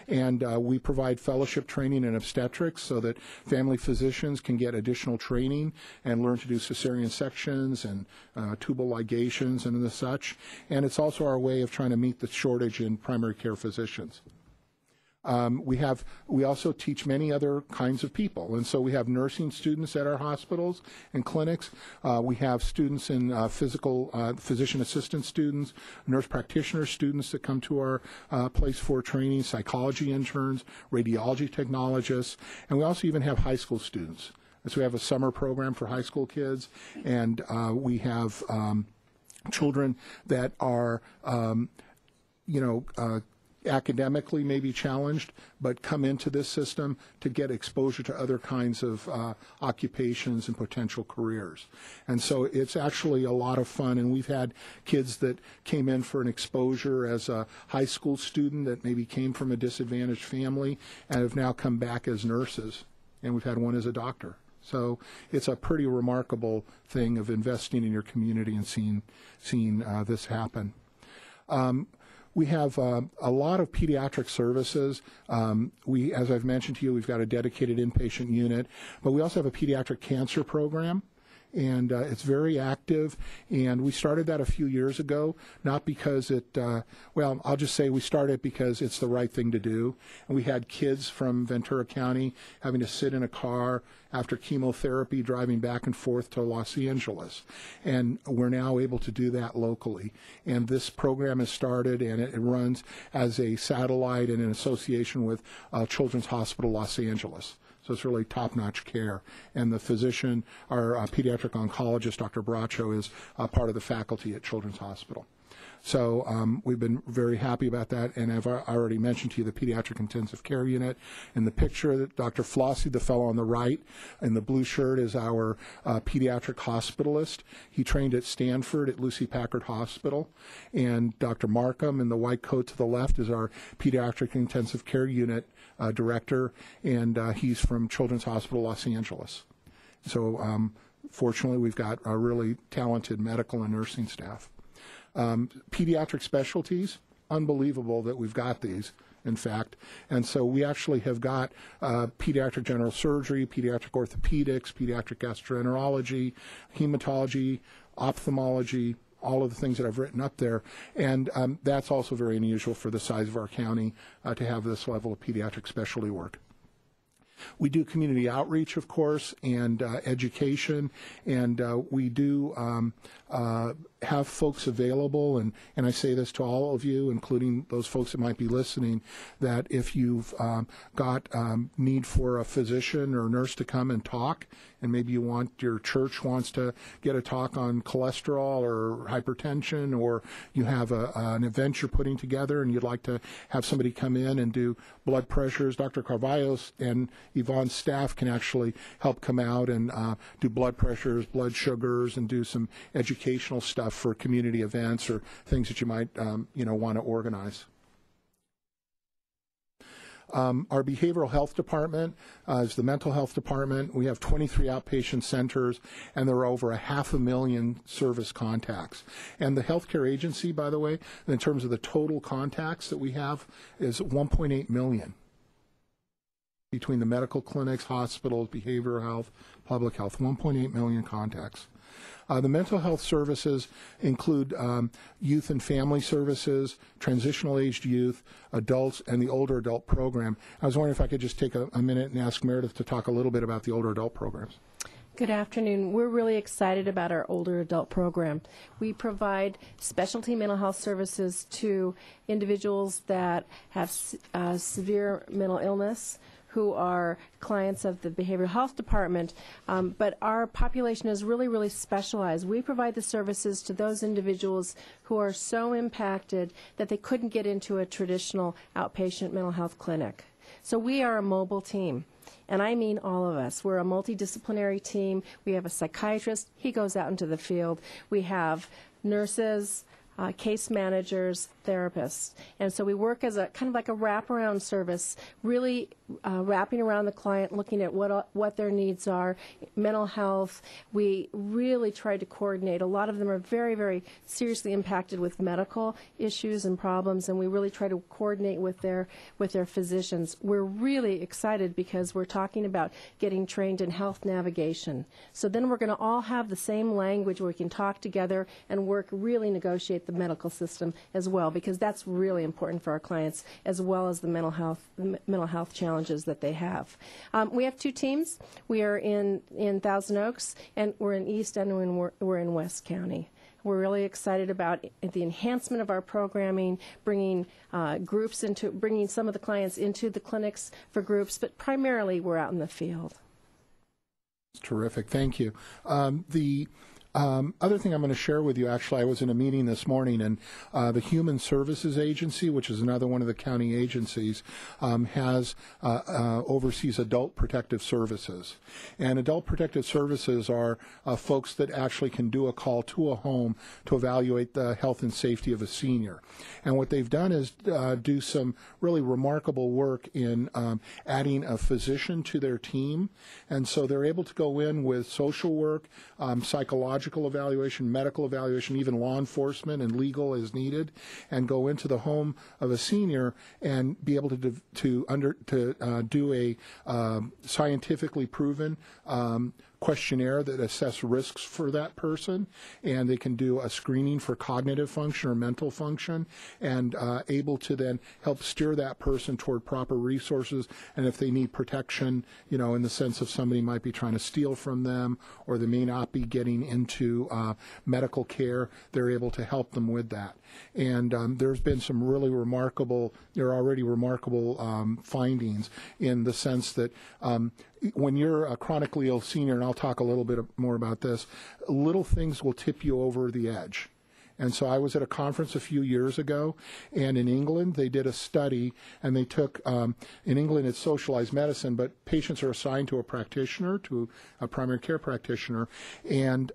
And we provide fellowship training in obstetrics so that family physicians can get additional training and learn to do cesarean sections and tubal ligations and the such. And it's also our way of trying to meet the shortage in primary care physicians. We also teach many other kinds of people, and so we have nursing students at our hospitals and clinics. We have students in physician assistant students, nurse practitioner students that come to our place for training, psychology interns, radiology technologists, and we also even have high school students. And so we have a summer program for high school kids, and we have children that are, academically may be challenged, but come into this system to get exposure to other kinds of occupations and potential careers. And so it's actually a lot of fun, and we've had kids that came in for an exposure as a high school student that maybe came from a disadvantaged family and have now come back as nurses, and we've had one as a doctor. So it's a pretty remarkable thing of investing in your community and seeing this happen. We have a lot of pediatric services. As I've mentioned to you, we've got a dedicated inpatient unit, but we also have a pediatric cancer program, and it's very active. And we started that a few years ago, not because I'll just say we started because it's the right thing to do. And we had kids from Ventura County having to sit in a car after chemotherapy, driving back and forth to Los Angeles. And we're now able to do that locally. And this program has started, and it runs as a satellite and in association with Children's Hospital Los Angeles. So it's really top-notch care. And the physician, our pediatric oncologist, Dr. Bracho, is part of the faculty at Children's Hospital. So we've been very happy about that, and I've already mentioned to you the Pediatric Intensive Care Unit. In the picture, Dr. Flossie, the fellow on the right, in the blue shirt is our pediatric hospitalist. He trained at Stanford at Lucy Packard Hospital. And Dr. Markham in the white coat to the left is our Pediatric Intensive Care Unit director, and he's from Children's Hospital Los Angeles. So fortunately, we've got a really talented medical and nursing staff. Pediatric specialties, unbelievable that we've got these, in fact. And so we actually have got pediatric general surgery, pediatric orthopedics, pediatric gastroenterology, hematology, ophthalmology, all of the things that I've written up there. And that's also very unusual for the size of our county to have this level of pediatric specialty work. We do community outreach, of course, and education, and we do have folks available, and I say this to all of you, including those folks that might be listening, that if you've got need for a physician or nurse to come and talk, and maybe your church wants to get a talk on cholesterol or hypertension, or you have an event you're putting together and you'd like to have somebody come in and do blood pressures, Dr. Carvalho's and Yvonne's staff can actually help come out and do blood pressures, blood sugars, and do some educational stuff for community events or things that you might want to organize. Our behavioral health department is the mental health department. We have 23 outpatient centers, and there are over 500,000 service contacts. And the healthcare agency, by the way, in terms of the total contacts that we have, is 1.8 million between the medical clinics, hospitals, behavioral health, public health, 1.8 million contacts. The mental health services include youth and family services, transitional aged youth, adults, and the older adult program. I was wondering if I could just take a minute and ask Meredith to talk a little bit about the older adult programs. Good afternoon. We're really excited about our older adult program. We provide specialty mental health services to individuals that have severe mental illness, who are clients of the behavioral health department, but our population is really, really specialized. We provide the services to those individuals who are so impacted that they couldn't get into a traditional outpatient mental health clinic. So we are a mobile team. And I mean all of us. We're a multidisciplinary team. We have a psychiatrist. He goes out into the field. We have nurses, case managers, therapists. And so we work as a kind of like a wraparound service, really wrapping around the client, looking at what their needs are, mental health. We really try to coordinate. A lot of them are very, very seriously impacted with medical issues and problems, and we really try to coordinate with their physicians. We're really excited because we're talking about getting trained in health navigation. So then we're going to all have the same language where we can talk together and really negotiate the medical system as well, because that's really important for our clients, as well as the mental health challenges that they have. We have two teams. We are in Thousand Oaks, and we're in East End, and we're in West County. We're really excited about the enhancement of our programming, bringing bringing some of the clients into the clinics for groups, but primarily we're out in the field. Terrific. Thank you. The other thing I'm going to share with you, actually, I was in a meeting this morning, and the Human Services Agency, which is another one of the county agencies, oversees adult protective services. And adult protective services are folks that actually can do a call to a home to evaluate the health and safety of a senior. And what they've done is do some really remarkable work in adding a physician to their team. And so they're able to go in with social work, psychological evaluation, medical evaluation, even law enforcement and legal as needed, and go into the home of a senior and be able to do a scientifically proven questionnaire that assess risks for that person, and they can do a screening for cognitive function or mental function, and able to then help steer that person toward proper resources. And if they need protection, in the sense of somebody might be trying to steal from them, or they may not be getting into medical care, they're able to help them with that. And there's been some really remarkable, there are already remarkable findings in the sense that when you're a chronically ill senior, and I'll talk a little bit more about this, little things will tip you over the edge. And so I was at a conference a few years ago, and in England they did a study, and they took, in England it's socialized medicine, but patients are assigned to a practitioner, to a primary care practitioner, and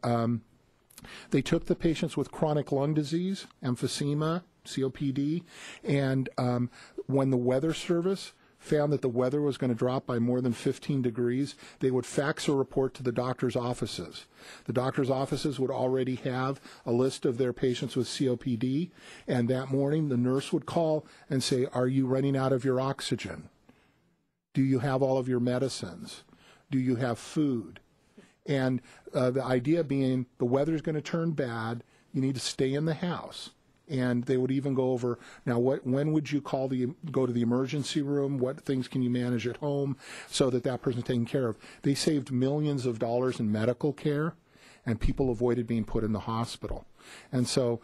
they took the patients with chronic lung disease, emphysema, COPD, and when the weather service found that the weather was going to drop by more than 15 degrees, they would fax a report to the doctor's offices. The doctor's offices would already have a list of their patients with COPD, and that morning the nurse would call and say, "Are you running out of your oxygen? Do you have all of your medicines? Do you have food?" And the idea being the weather's going to turn bad, you need to stay in the house. And they would even go over, now, when would you go to the emergency room? What things can you manage at home so that that person's taken care of? They saved millions of dollars in medical care, and people avoided being put in the hospital. And so,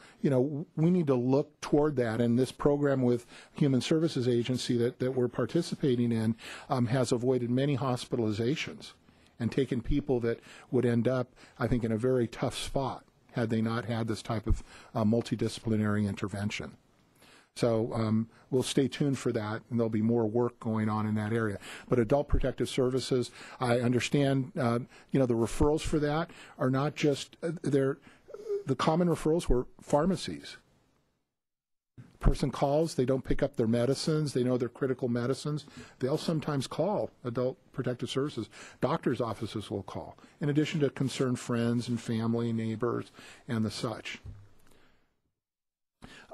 we need to look toward that. And this program with Human Services Agency that we're participating in has avoided many hospitalizations and taken people that would end up, I think, in a very tough spot had they not had this type of multidisciplinary intervention. So we'll stay tuned for that, and there'll be more work going on in that area. But Adult Protective Services, I understand, the referrals for that are not just, the common referrals were pharmacies. Person calls, they don't pick up their medicines, they know they're critical medicines, they'll sometimes call Adult Protective Services. Doctors' offices will call, in addition to concerned friends and family, neighbors, and the such.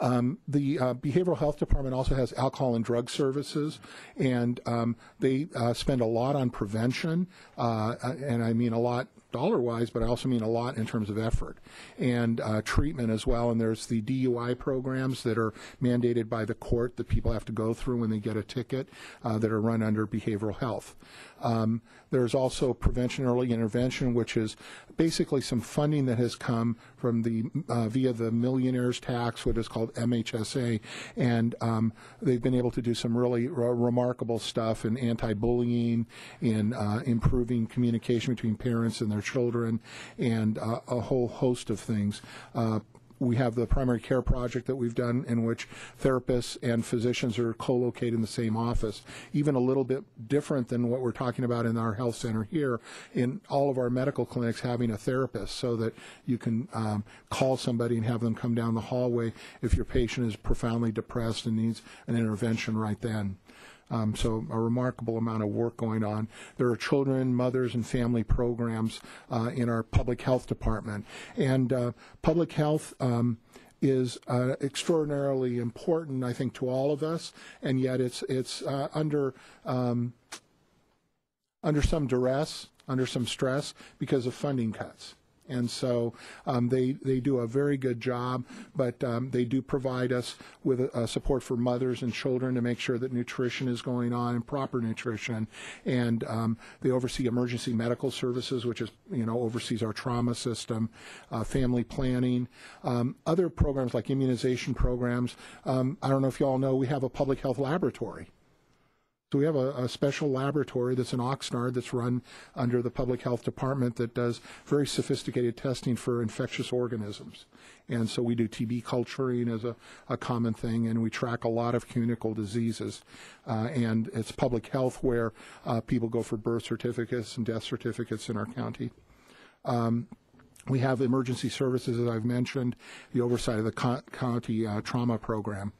The Behavioral Health Department also has alcohol and drug services, and they spend a lot on prevention, and I mean a lot dollar-wise, but I also mean a lot in terms of effort and treatment as well. And there's the DUI programs that are mandated by the court that people have to go through when they get a ticket that are run under behavioral health. There's also prevention early intervention, which is basically some funding that has come from via the millionaire's tax, what is called MHSA, and they've been able to do some really remarkable stuff in anti-bullying, in improving communication between parents and their children, and a whole host of things. We have the primary care project that we've done in which therapists and physicians are co-located in the same office, even a little bit different than what we're talking about in our health center here. In all of our medical clinics, having a therapist so that you can call somebody and have them come down the hallway if your patient is profoundly depressed and needs an intervention right then. So a remarkable amount of work going on. There are children, mothers, and family programs in our public health department. And public health is extraordinarily important, I think, to all of us, and yet it's under some duress, under some stress because of funding cuts. And so they do a very good job, but they do provide us with support for mothers and children to make sure that nutrition is going on and proper nutrition. And they oversee emergency medical services, which is, oversees our trauma system, family planning, other programs like immunization programs. I don't know if you all know, we have a public health laboratory. So we have a special laboratory that's in Oxnard that's run under the Public Health Department that does very sophisticated testing for infectious organisms. And so we do TB culturing as a common thing, and we track a lot of communicable diseases. And it's public health where people go for birth certificates and death certificates in our county. We have emergency services, as I've mentioned, the oversight of the county trauma program.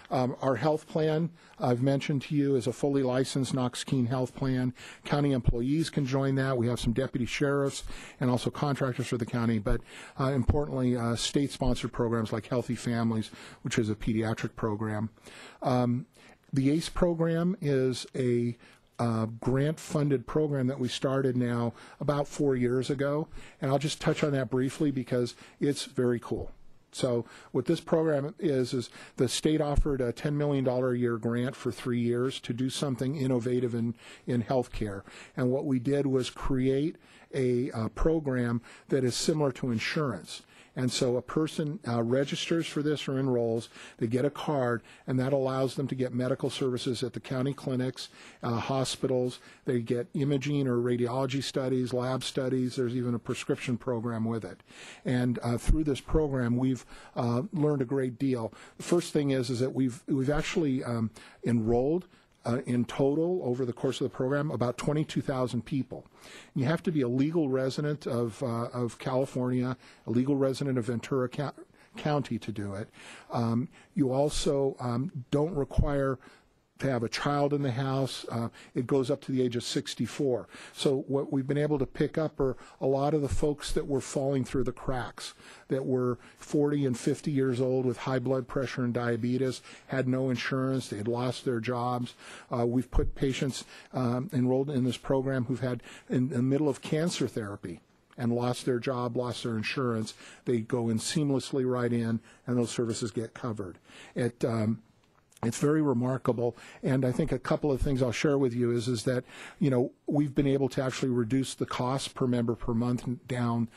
Our health plan, I've mentioned to you, is a fully licensed Knox-Keene health plan. County employees can join that. We have some deputy sheriffs and also contractors for the county, but importantly, state-sponsored programs like Healthy Families, which is a pediatric program. The ACE program is a grant-funded program that we started now about 4 years ago, and I'll just touch on that briefly because it's very cool. So what this program is the state offered a $10 million a year grant for 3 years to do something innovative in healthcare, and what we did was create a program that is similar to insurance. And so a person registers for this or enrolls, they get a card, and that allows them to get medical services at the county clinics, hospitals. They get imaging or radiology studies, lab studies. There's even a prescription program with it. And through this program, we've learned a great deal. The first thing is that we've actually enrolled in total over the course of the program about 22,000 people. You have to be a legal resident of California, a legal resident of Ventura County to do it. You also don't require to have a child in the house. It goes up to the age of 64. So what we've been able to pick up are a lot of the folks that were falling through the cracks, that were 40 and 50 years old with high blood pressure and diabetes, had no insurance, they had lost their jobs. We've put patients enrolled in this program who've had in the middle of cancer therapy and lost their job, lost their insurance. They go in seamlessly right in, and those services get covered. It's very remarkable, and I think a couple of things I'll share with you is that, you know, we've been able to actually reduce the cost per member per month down.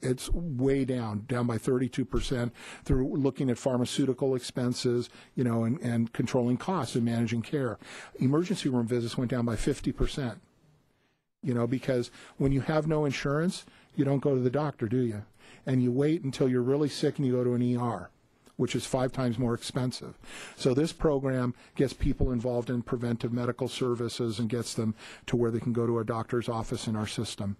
It's way down by 32% through looking at pharmaceutical expenses, you know, and controlling costs and managing care. Emergency room visits went down by 50%, you know, because when you have no insurance, you don't go to the doctor, do you? And you wait until you're really sick and you go to an ER, which is 5 times more expensive. So this program gets people involved in preventive medical services and gets them to where they can go to a doctor's office in our system.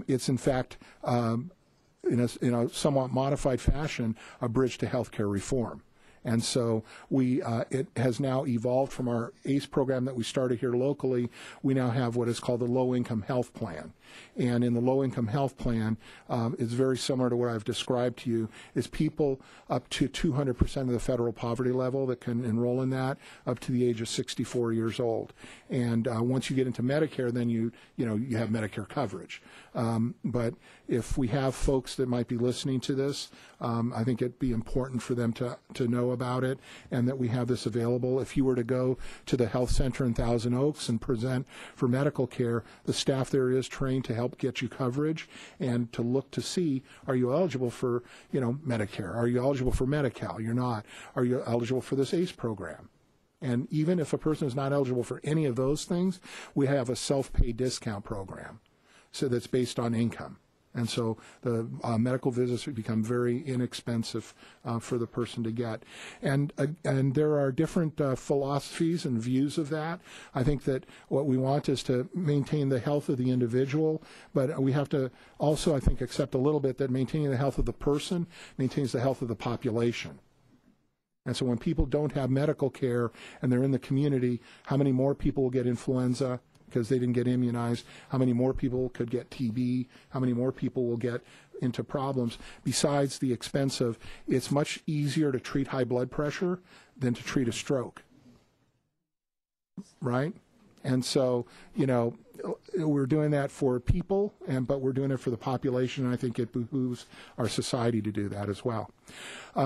It's in fact, in a somewhat modified fashion, a bridge to healthcare reform. And so it has now evolved from our ACE program that we started here locally. We now have what is called the low-income health plan. And in the low-income health plan, it's very similar to what I've described to you, is people up to 200% of the federal poverty level that can enroll in that, up to the age of 64 years old. And once you get into Medicare, then you have Medicare coverage. But if we have folks that might be listening to this, I think it'd be important for them to know about it, and that we have this available. If you were to go to the health center in Thousand Oaks and present for medical care, the staff there is trained to help get you coverage and to look to see, are you eligible for, Medicare? Are you eligible for Medi-Cal? You're not. Are you eligible for this ACE program? And even if a person is not eligible for any of those things, we have a self-pay discount program, so that's based on income. And so the medical visits become very inexpensive for the person to get. And there are different philosophies and views of that. I think that what we want is to maintain the health of the individual, but we have to also, I think, accept a little bit that maintaining the health of the person maintains the health of the population. And so when people don't have medical care and they're in the community, how many more people will get influenza because they didn't get immunized? How many more people could get TB? How many more people will get into problems? Besides the expense of, it's much easier to treat high blood pressure than to treat a stroke, right? And so, we're doing that for people, but we're doing it for the population, and I think it behooves our society to do that as well.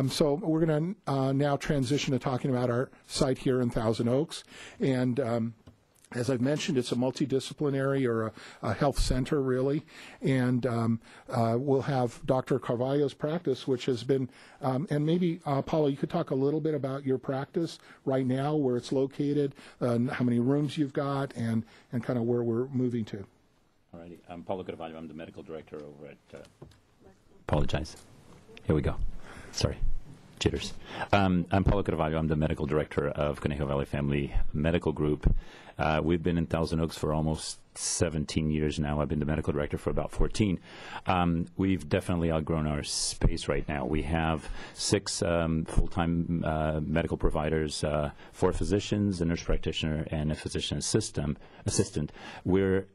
So we're going to now transition to talking about our site here in Thousand Oaks. And as I've mentioned, it's a multidisciplinary or a health center, really. And we'll have Dr. Carvalho's practice, which has been, and maybe, Paula, you could talk a little bit about your practice right now, where it's located, how many rooms you've got, and kind of where we're moving to. All righty. I'm Paulo Carvalho. I'm the medical director over at... Apologize. Here we go. Sorry. Jitters. I'm Paulo Carvalho. I'm the medical director of Conejo Valley Family Medical Group. We've been in Thousand Oaks for almost 17 years now. I've been the medical director for about 14. We've definitely outgrown our space right now. We have 6 full-time medical providers, 4 physicians, a nurse practitioner, and a physician assistant. We're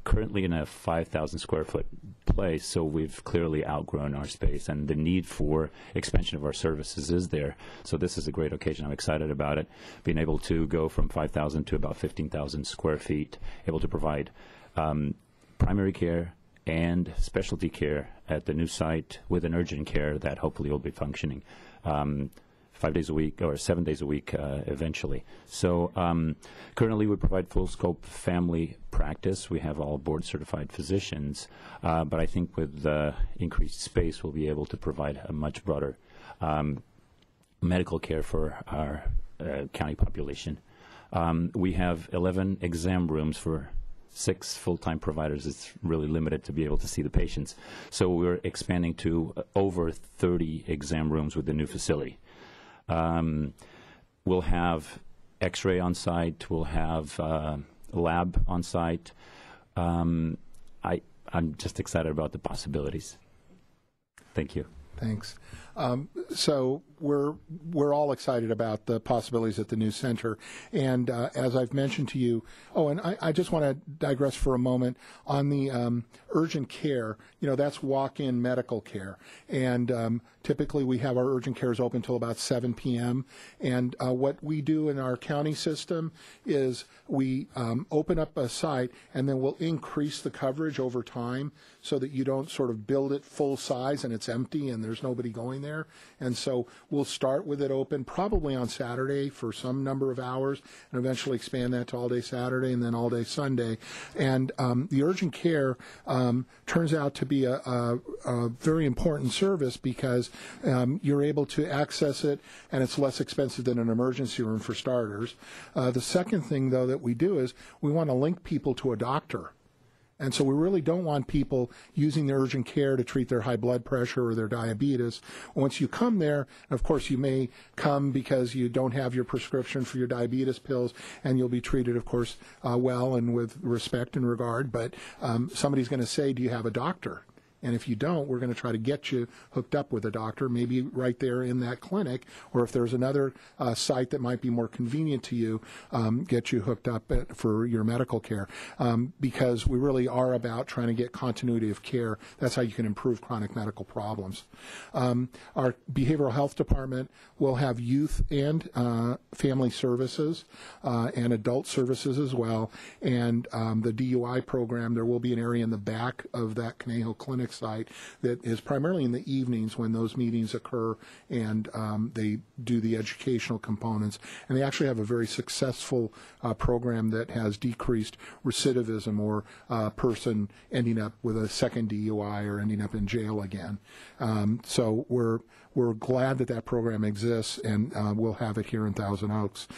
currently in a 5,000 square foot place, so we've clearly outgrown our space, and the need for expansion of our services is there. So this is a great occasion. I'm excited about it, being able to go from 5,000 to about 15,000 square feet, able to provide primary care and specialty care at the new site with an urgent care that hopefully will be functioning 5 days a week or 7 days a week eventually. So currently we provide full scope family practice. We have all board certified physicians, but I think with increased space we'll be able to provide a much broader medical care for our county population. We have 11 exam rooms for 6 full-time providers. It's really limited to be able to see the patients. So we're expanding to over 30 exam rooms with the new facility. We'll have x-ray on site. We'll have lab on site. I'm just excited about the possibilities. Thank you. Thanks. So we're all excited about the possibilities at the new center, and as I've mentioned to you, and I just want to digress for a moment on the urgent care. You know, that's walk-in medical care, and typically we have our urgent cares open until about 7 p.m. And what we do in our county system is we open up a site, and then we'll increase the coverage over time so that you don't sort of build it full size and it's empty and there's nobody going there. And so we'll start with it open probably on Saturday for some number of hours and eventually expand that to all day Saturday and then all day Sunday. And the urgent care turns out to be a very important service because you're able to access it and it's less expensive than an emergency room for starters. The second thing, though, that we do is we want to link people to a doctor. And so we really don't want people using the urgent care to treat their high blood pressure or their diabetes. Once you come there, of course, you may come because you don't have your prescription for your diabetes pills, and you'll be treated, of course, well and with respect and regard. But somebody's going to say, do you have a doctor? And if you don't, we're going to try to get you hooked up with a doctor, maybe right there in that clinic, or if there's another site that might be more convenient to you, get you hooked up for your medical care. Because we really are about trying to get continuity of care. That's how you can improve chronic medical problems. Our behavioral health department will have youth and family services and adult services as well. And the DUI program, there will be an area in the back of that Conejo Clinic site that is primarily in the evenings when those meetings occur, and they do the educational components. And they actually have a very successful program that has decreased recidivism or a person ending up with a second DUI or ending up in jail again. So we're glad that that program exists, and we'll have it here in Thousand Oaks.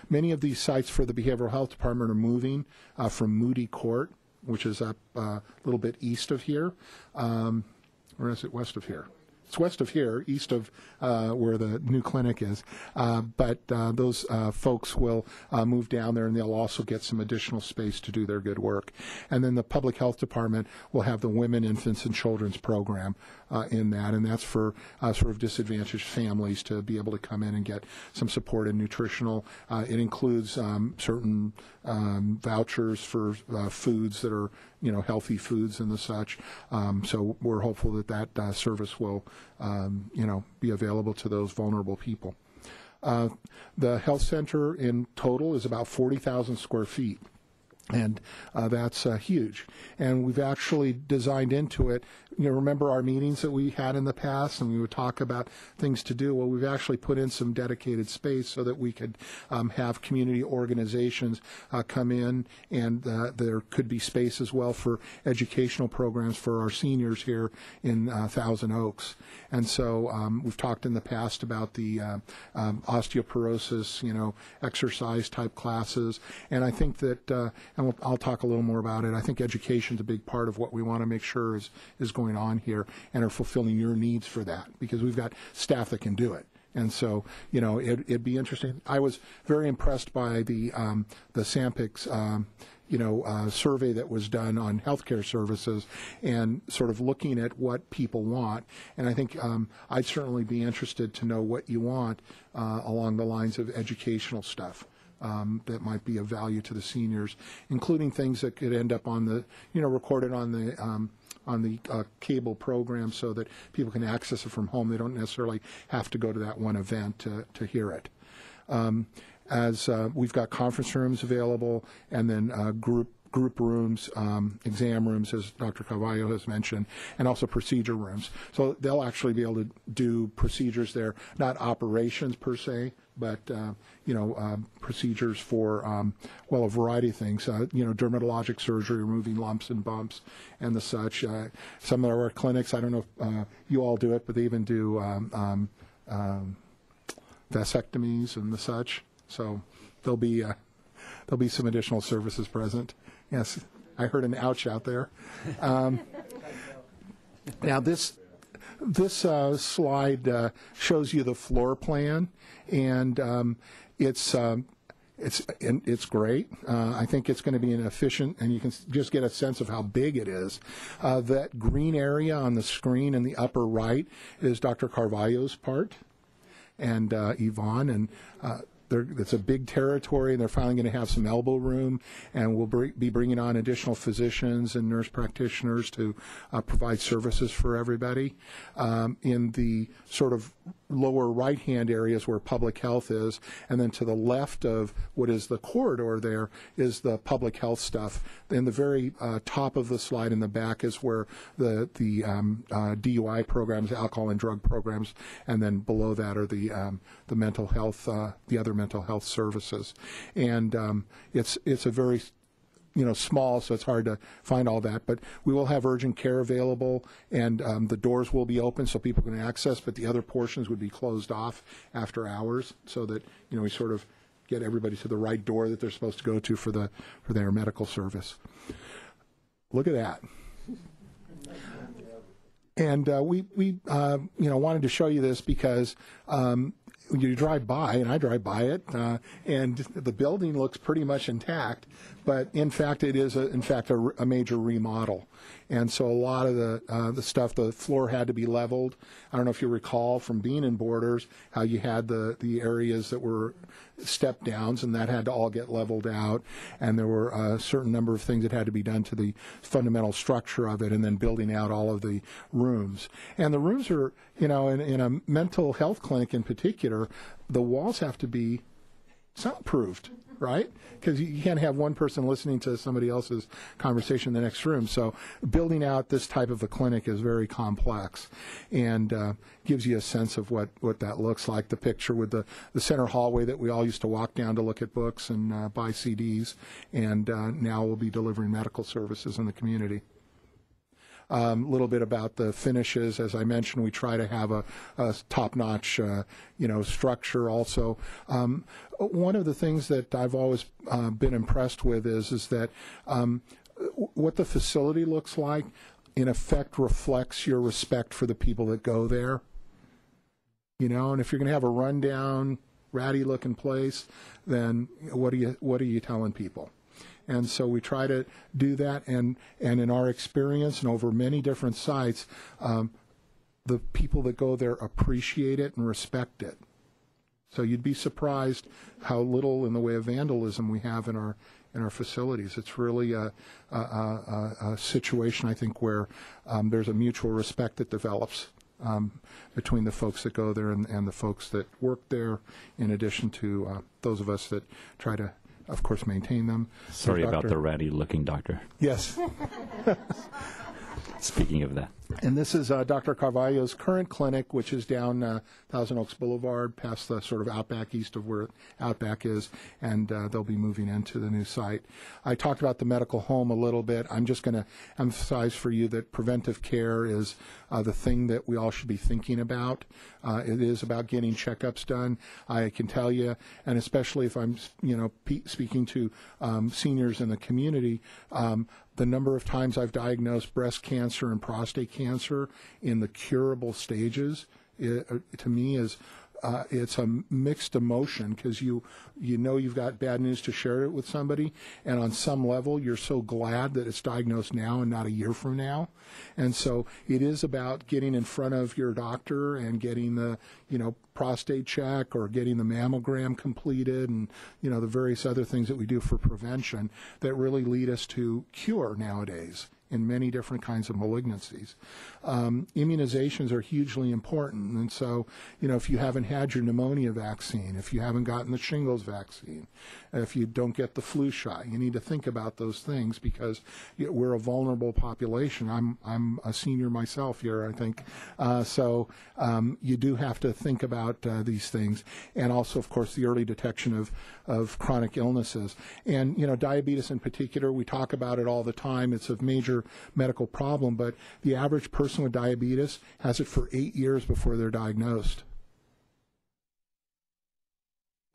Many of these sites for the behavioral health department are moving from Moody Court, which is up a little bit east of here. Or is it west of here? It's west of here, east of where the new clinic is. But those folks will move down there, and they'll also get some additional space to do their good work. And then the public health department will have the Women, Infants, and Children's program in that, and that's for sort of disadvantaged families to be able to come in and get some support in nutritional. It includes certain vouchers for foods that are, healthy foods and the such. So we're hopeful that that service will, be available to those vulnerable people. The health center in total is about 40,000 square feet. And that's huge. And we've actually designed into it, remember our meetings that we had in the past, and we would talk about things to do. Well, we've actually put in some dedicated space so that we could have community organizations come in, and there could be space as well for educational programs for our seniors here in Thousand Oaks. And so we've talked in the past about the osteoporosis, exercise type classes. And I think that, and I'll talk a little more about it, I think education is a big part of what we want to make sure is going on here, and are fulfilling your needs for that, because we've got staff that can do it. And so, it'd be interesting. I was very impressed by the Sampec's survey that was done on healthcare services and sort of looking at what people want. And I think I'd certainly be interested to know what you want along the lines of educational stuff. That might be of value to the seniors, including things that could end up on the, recorded on the cable program so that people can access it from home. They don't necessarily have to go to that one event to hear it. As we've got conference rooms available, and then group group rooms, exam rooms, as Dr. Carvalho has mentioned, and also procedure rooms. So they'll actually be able to do procedures there, not operations per se, but procedures for a variety of things. Dermatologic surgery, removing lumps and bumps, and the such. Some of our clinics, I don't know if you all do it, but they even do vasectomies and the such. So there'll be some additional services present. Yes, I heard an ouch out there. Now this slide shows you the floor plan, and it's great. I think it's going to be an efficient, and you can just get a sense of how big it is. That green area on the screen in the upper right is Dr. Carvalho's part, and Yvonne, and it's a big territory, and they're finally going to have some elbow room, and we'll be bringing on additional physicians and nurse practitioners to provide services for everybody. In the sort of lower right-hand areas where public health is, and then to the left of what is the corridor there is the public health stuff. In the very top of the slide in the back is where the DUI programs, alcohol and drug programs, and then below that are the mental health, the other mental health services. And it's a very small, so it's hard to find all that. But we will have urgent care available, and the doors will be open so people can access, but the other portions would be closed off after hours so that, we sort of get everybody to the right door that they're supposed to go to for their medical service. Look at that. And we wanted to show you this because you drive by, and I drive by it, and the building looks pretty much intact, but in fact it is a major remodel. And so a lot of the stuff, the floor had to be leveled. I don't know if you recall from being in Borders how you had the areas that were step downs, and that had to all get leveled out, and there were a certain number of things that had to be done to the fundamental structure of it, and then building out all of the rooms. And the rooms are, in a mental health clinic in particular, the walls have to be soundproofed, right? Because you can't have one person listening to somebody else's conversation in the next room. So building out this type of a clinic is very complex, and gives you a sense of what that looks like. The picture with the center hallway that we all used to walk down to look at books and buy CDs, and now we'll be delivering medical services in the community. A little bit about the finishes. As I mentioned, we try to have a top-notch, structure also. One of the things that I've always been impressed with is that what the facility looks like, in effect, reflects your respect for the people that go there. And if you're going to have a rundown, ratty-looking place, then what are you telling people? And so we try to do that, and in our experience and over many different sites, the people that go there appreciate it and respect it. So you'd be surprised how little in the way of vandalism we have in our facilities. It's really a situation, I think, where there's a mutual respect that develops between the folks that go there and the folks that work there, in addition to those of us that try to, of course, maintain them. Sorry about the ratty-looking doctor. Yes. Speaking of that. And this is Dr. Carvalho's current clinic, which is down Thousand Oaks Boulevard, past the sort of Outback, east of where Outback is, and they'll be moving into the new site. I talked about the medical home a little bit. I'm just going to emphasize for you that preventive care is the thing that we all should be thinking about. It is about getting checkups done. I can tell you, and especially if I'm, speaking to seniors in the community, the number of times I've diagnosed breast cancer and prostate cancer in the curable stages, to me, is it's a mixed emotion, because you know you've got bad news to share it with somebody, and on some level you're so glad that it's diagnosed now and not a year from now. And so it is about getting in front of your doctor and getting the prostate check or getting the mammogram completed, and the various other things that we do for prevention that really lead us to cure nowadays. in many different kinds of malignancies. Immunizations are hugely important, and so, if you haven't had your pneumonia vaccine, if you haven't gotten the shingles vaccine, if you don't get the flu shot, you need to think about those things because we're a vulnerable population. I'm a senior myself here, I think. So you do have to think about these things, and also, of course, the early detection of chronic illnesses. And, diabetes in particular, we talk about it all the time. It's a major medical problem, but the average person with diabetes has it for 8 years before they're diagnosed.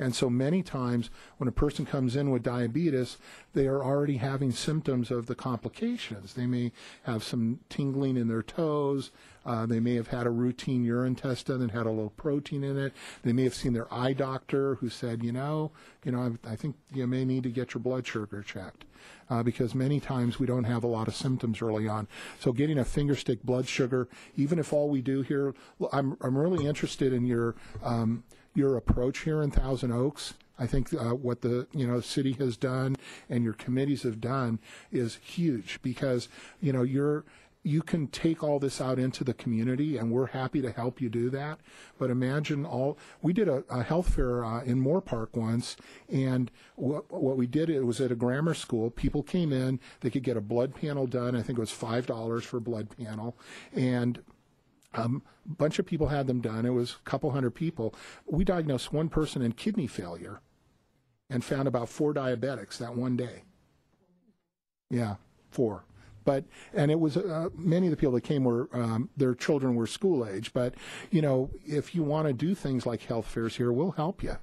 And so many times when a person comes in with diabetes, they are already having symptoms of the complications. They may have some tingling in their toes. They may have had a routine urine test done and had a low protein in it. They may have seen their eye doctor who said, I think you may need to get your blood sugar checked. Because many times we don't have a lot of symptoms early on. So getting a finger stick blood sugar, even if all we do here, I'm really interested in your approach here in Thousand Oaks. I think what the city has done and your committees have done is huge because you can take all this out into the community, and we're happy to help you do that. But imagine we did a health fair in Moore Park once, and what we did, it was at a grammar school. People came in, they could get a blood panel done. I think it was $5 for a blood panel, and a bunch of people had them done. It was a couple hundred people. We diagnosed one person in kidney failure and found about 4 diabetics that one day. Yeah, 4. And it was many of the people that came were their children were school age. But if you want to do things like health fairs here, we'll help you,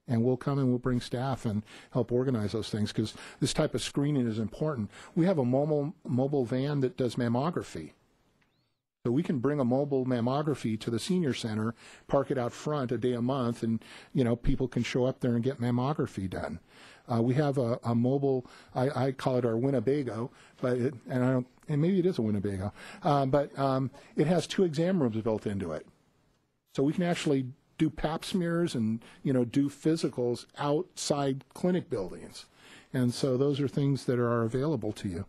and we'll come and we'll bring staff and help organize those things because this type of screening is important. We have a mobile van that does mammography. So we can bring a mobile mammography to the senior center, park it out front a day a month, and people can show up there and get mammography done. We have a mobile, I call it our Winnebago, and maybe it is a Winnebago, but it has 2 exam rooms built into it. So we can actually do pap smears and do physicals outside clinic buildings, and so those are things that are available to you.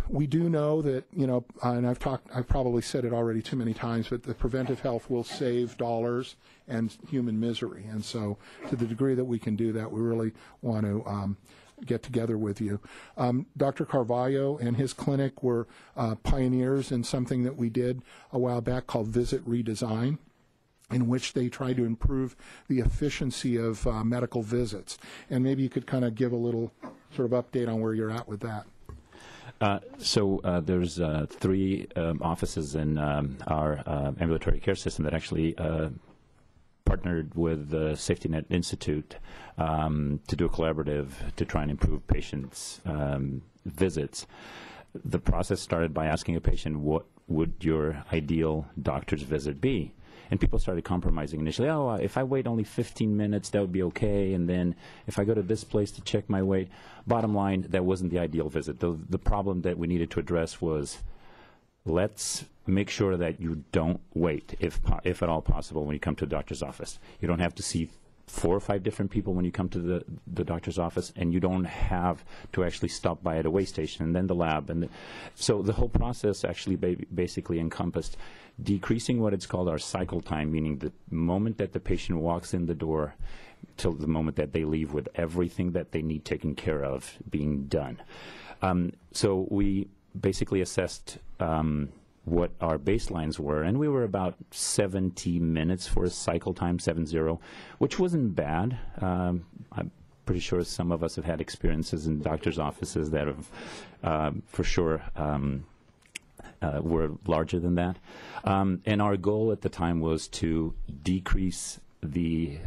We do know that, and I've probably said it already too many times, but the preventive health will save dollars and human misery. And so to the degree that we can do that, we really want to get together with you. Dr. Carvalho and his clinic were pioneers in something that we did a while back called Visit Redesign, in which they try to improve the efficiency of medical visits. And maybe you could kind of give a little sort of update on where you're at with that. So there's 3 offices in our ambulatory care system that actually partnered with the Safety Net Institute to do a collaborative to try and improve patients' visits. The process started by asking a patient, what would your ideal doctor's visit be? And people started compromising initially. If I wait only 15 minutes, that would be okay. And then if I go to this place to check my weight, bottom line, that wasn't the ideal visit. The problem that we needed to address was let's make sure that you don't wait, if at all possible, when you come to a doctor's office. You don't have to see 4 or 5 different people when you come to the doctor's office, and you don't have to actually stop by at a weigh station and then the lab. So the whole process actually basically encompassed decreasing what it's called our cycle time, meaning the moment that the patient walks in the door till the moment that they leave with everything that they need taken care of being done. So we basically assessed what our baselines were, and we were about 70 minutes for a cycle time, 70, which wasn't bad. I'm pretty sure some of us have had experiences in doctor's offices that have, for sure, were larger than that. And our goal at the time was to decrease the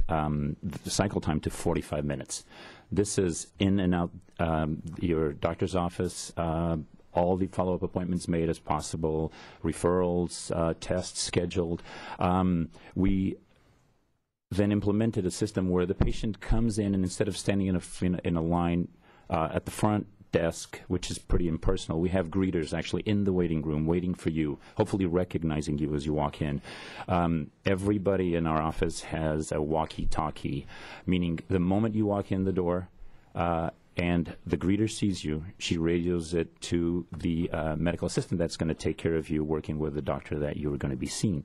cycle time to 45 minutes. This is in and out your doctor's office, all the follow-up appointments made as possible, referrals, tests scheduled. We then implemented a system where the patient comes in, and instead of standing in a line at the front desk, which is pretty impersonal, we have greeters actually in the waiting room waiting for you, hopefully recognizing you as you walk in. Everybody in our office has a walkie-talkie, meaning the moment you walk in the door, and the greeter sees you. She radios it to the medical assistant that's going to take care of you, working with the doctor that you are going to be seeing.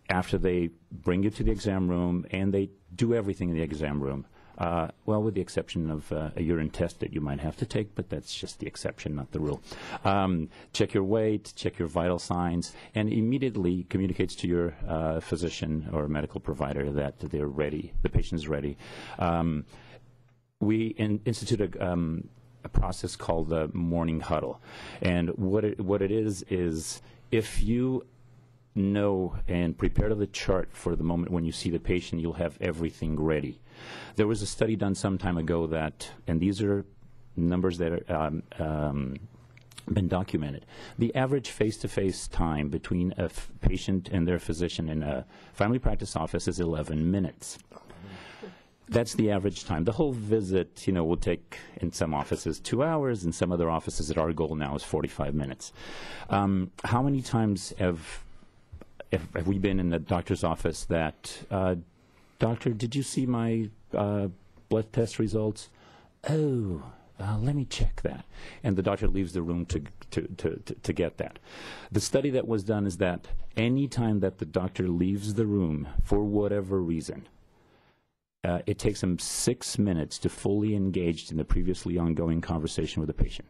After they bring you to the exam room, and they do everything in the exam room, well, with the exception of a urine test that you might have to take, but that's just the exception, not the rule. Check your weight, check your vital signs, and immediately communicates to your physician or medical provider that they're ready, the patient's ready. We institute a process called the morning huddle, and what it is if you know and prepare the chart for the moment when you see the patient, you'll have everything ready. There was a study done some time ago that, and these are numbers that are been documented. The average face-to-face time between a patient and their physician in a family practice office is 11 minutes. That's the average time. The whole visit, will take, in some offices, 2 hours. In some other offices, at our goal now is 45 minutes. How many times have we been in the doctor's office that, doctor, did you see my blood test results? Oh, let me check that. And the doctor leaves the room to get that. The study that was done is that any time that the doctor leaves the room for whatever reason, it takes him 6 minutes to fully engage in the previously ongoing conversation with the patient.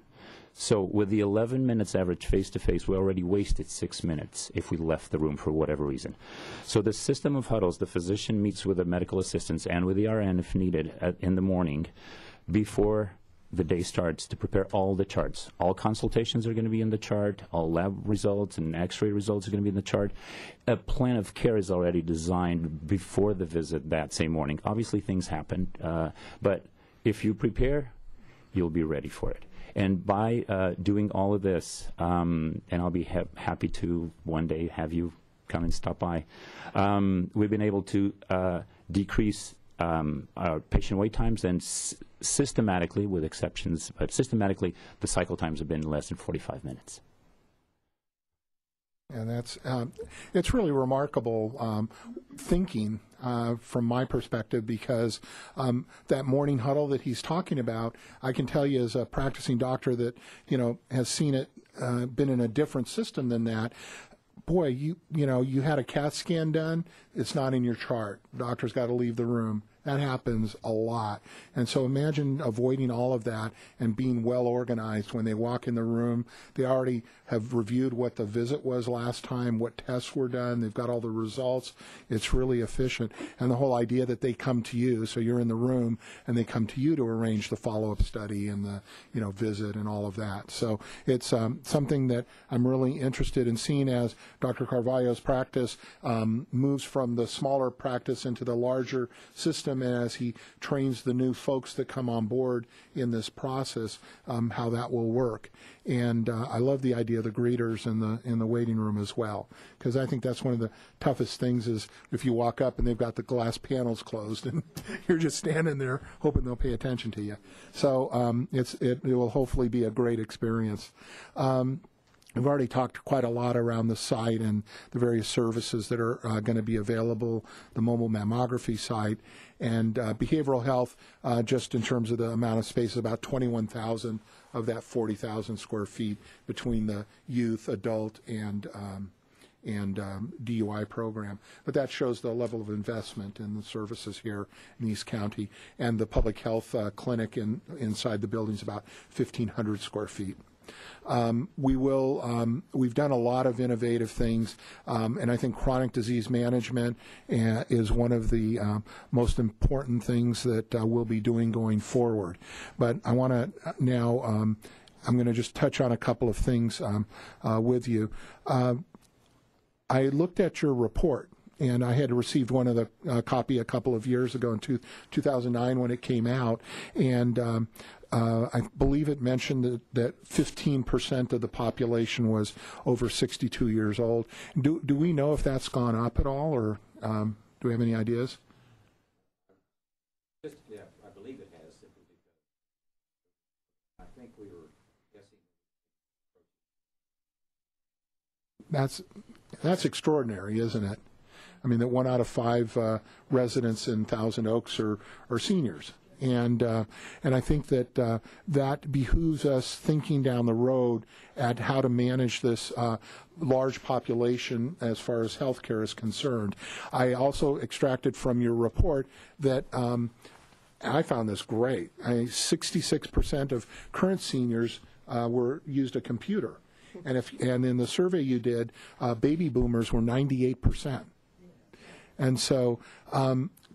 So with the 11 minutes average face-to-face, we already wasted 6 minutes if we left the room for whatever reason. So the system of huddles, the physician meets with the medical assistants and with the RN if needed in the morning before the day starts to prepare all the charts. All consultations are going to be in the chart. All lab results and x-ray results are going to be in the chart. A plan of care is already designed before the visit that same morning. Obviously, things happen, but if you prepare, you'll be ready for it. And by doing all of this, and I'll be happy to one day have you come and stop by, we've been able to decrease our patient wait times, and systematically, with exceptions, but systematically, the cycle times have been less than 45 minutes. And that's it's really remarkable thinking from my perspective, because that morning huddle that he's talking about, I can tell you as a practicing doctor that has seen it, been in a different system than that. Boy, you had a CAT scan done, it's not in your chart. Doctor's got to leave the room. That happens a lot. And so imagine avoiding all of that and being well organized. When they walk in the room, they already have reviewed what the visit was last time, what tests were done. They've got all the results. It's really efficient. And the whole idea that they come to you, so you're in the room and they come to you to arrange the follow-up study and the visit and all of that. So it's something that I'm really interested in seeing as Dr. Carvalho's practice moves from the smaller practice into the larger system, and as he trains the new folks that come on board in this process, how that will work. And I love the idea of the greeters in the waiting room as well, because I think that's one of the toughest things is if you walk up and they've got the glass panels closed and you're just standing there hoping they'll pay attention to you. So it will hopefully be a great experience. We've already talked quite a lot around the site and the various services that are going to be available, the mobile mammography site, and behavioral health, just in terms of the amount of space, about 21,000 of that 40,000 square feet between the youth, adult, and DUI program. But that shows the level of investment in the services here in East County. And the public health clinic inside the building is about 1,500 square feet. We've done a lot of innovative things, and I think chronic disease management is one of the most important things that we'll be doing going forward. But I want to now, I'm going to just touch on a couple of things with you. I looked at your report, and I had received one of the copy a couple of years ago in 2009 when it came out, and I believe it mentioned that 15% of the population was over 62 years old. Do we know if that's gone up at all, or do we have any ideas? Yeah, I believe it has, simply because I think we were guessing. That's extraordinary, isn't it? I mean, that 1 out of 5 residents in Thousand Oaks are seniors. And I think that that behooves us thinking down the road at how to manage this large population as far as healthcare is concerned. I also extracted from your report that I found this great. 66% of current seniors used a computer. And in the survey you did, baby boomers were 98%. And so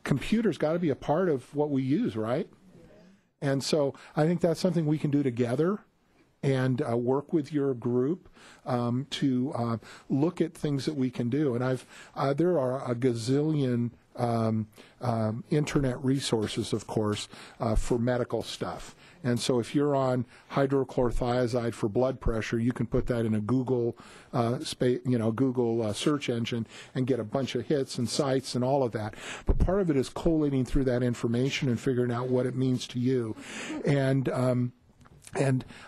computers got to be a part of what we use, right? And so I think that's something we can do together and work with your group to look at things that we can do. And there are a gazillion internet resources, of course, for medical stuff. And so if you're on hydrochlorothiazide for blood pressure, you can put that in a Google Google search engine and get a bunch of hits and sites and all of that. But part of it is collating through that information and figuring out what it means to you. And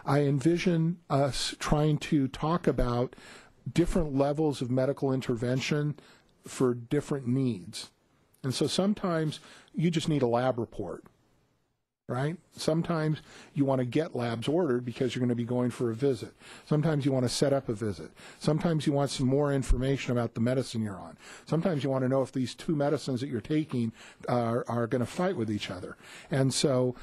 I envision us trying to talk about different levels of medical intervention for different needs. And so sometimes you just need a lab report, right? Sometimes you want to get labs ordered because you're going to be going for a visit. Sometimes you want to set up a visit. Sometimes you want some more information about the medicine you're on. Sometimes you want to know if these two medicines that you're taking are going to fight with each other. And so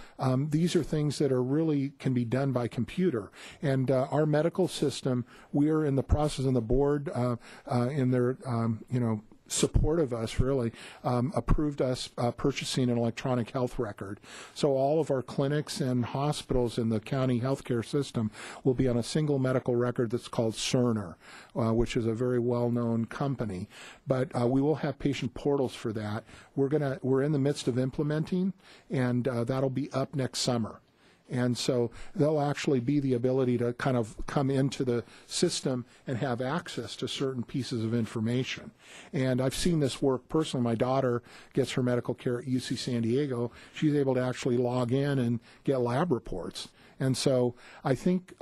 these are things that are really can be done by computer. And our medical system, we're in the process, and the board in their, support of us really approved us purchasing an electronic health record. So all of our clinics and hospitals in the county healthcare system will be on a single medical record that's called Cerner, which is a very well-known company. But we will have patient portals for that. We're in the midst of implementing, and that'll be up next summer. And so there'll actually be the ability to kind of come into the system and have access to certain pieces of information. And I've seen this work personally. My daughter gets her medical care at UC San Diego. She's able to actually log in and get lab reports. And so I think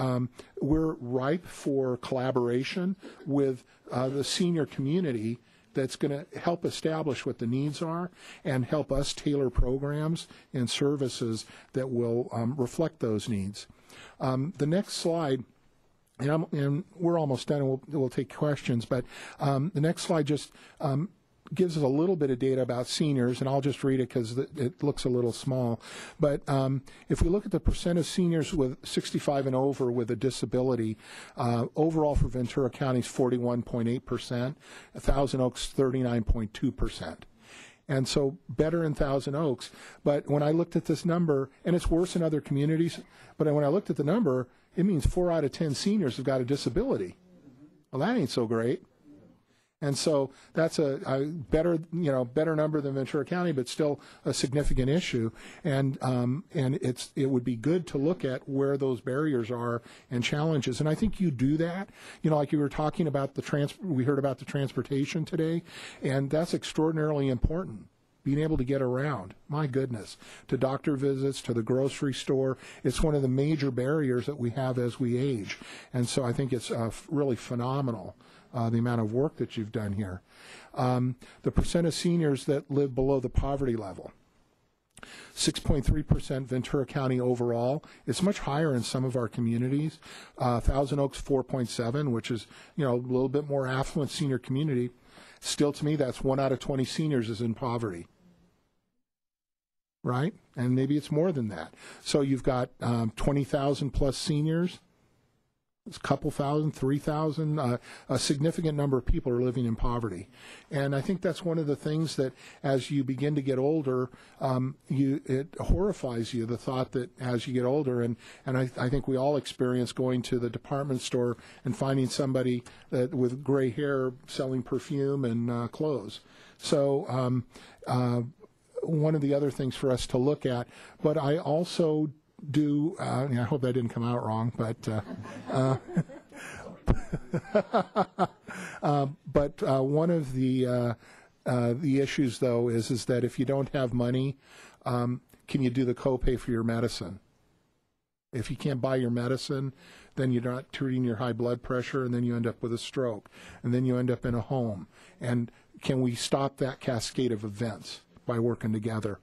we're ripe for collaboration with the senior community that's going to help establish what the needs are and help us tailor programs and services that will reflect those needs. The next slide, and we're almost done, and we'll take questions, but the next slide just gives us a little bit of data about seniors, and I'll just read it because it looks a little small. But if we look at the percent of seniors with 65 and over with a disability, overall for Ventura County is 41.8%, Thousand Oaks 39.2%. And so better in Thousand Oaks. But when I looked at this number, and it's worse in other communities, but when I looked at the number, it means 4 out of 10 seniors have got a disability. Well, that ain't so great. And so that's a better number than Ventura County, but still a significant issue. And it would be good to look at where those barriers are and challenges. And I think you do that. Like you were talking about we heard about the transportation today, and that's extraordinarily important. Being able to get around, my goodness, to doctor visits, to the grocery store. It's one of the major barriers that we have as we age. And so I think it's really phenomenal. The amount of work that you've done here. The percent of seniors that live below the poverty level, 6.3% Ventura County overall. It's much higher in some of our communities. Thousand Oaks 4.7, which is a little bit more affluent senior community. Still, to me, that's 1 out of 20 seniors is in poverty. Right? And maybe it's more than that. So you've got 20,000 plus seniors. It's a couple thousand, 3,000, a significant number of people are living in poverty. And I think that's one of the things that as you begin to get older, it horrifies you, the thought that as you get older, and I think we all experience going to the department store and finding somebody with gray hair selling perfume and clothes. So one of the other things for us to look at, but I also I hope that didn't come out wrong, but one of the issues though is that if you don't have money, can you do the copay for your medicine? If you can't buy your medicine, then you're not treating your high blood pressure, and then you end up with a stroke, and then you end up in a home. And can we stop that cascade of events? by working together.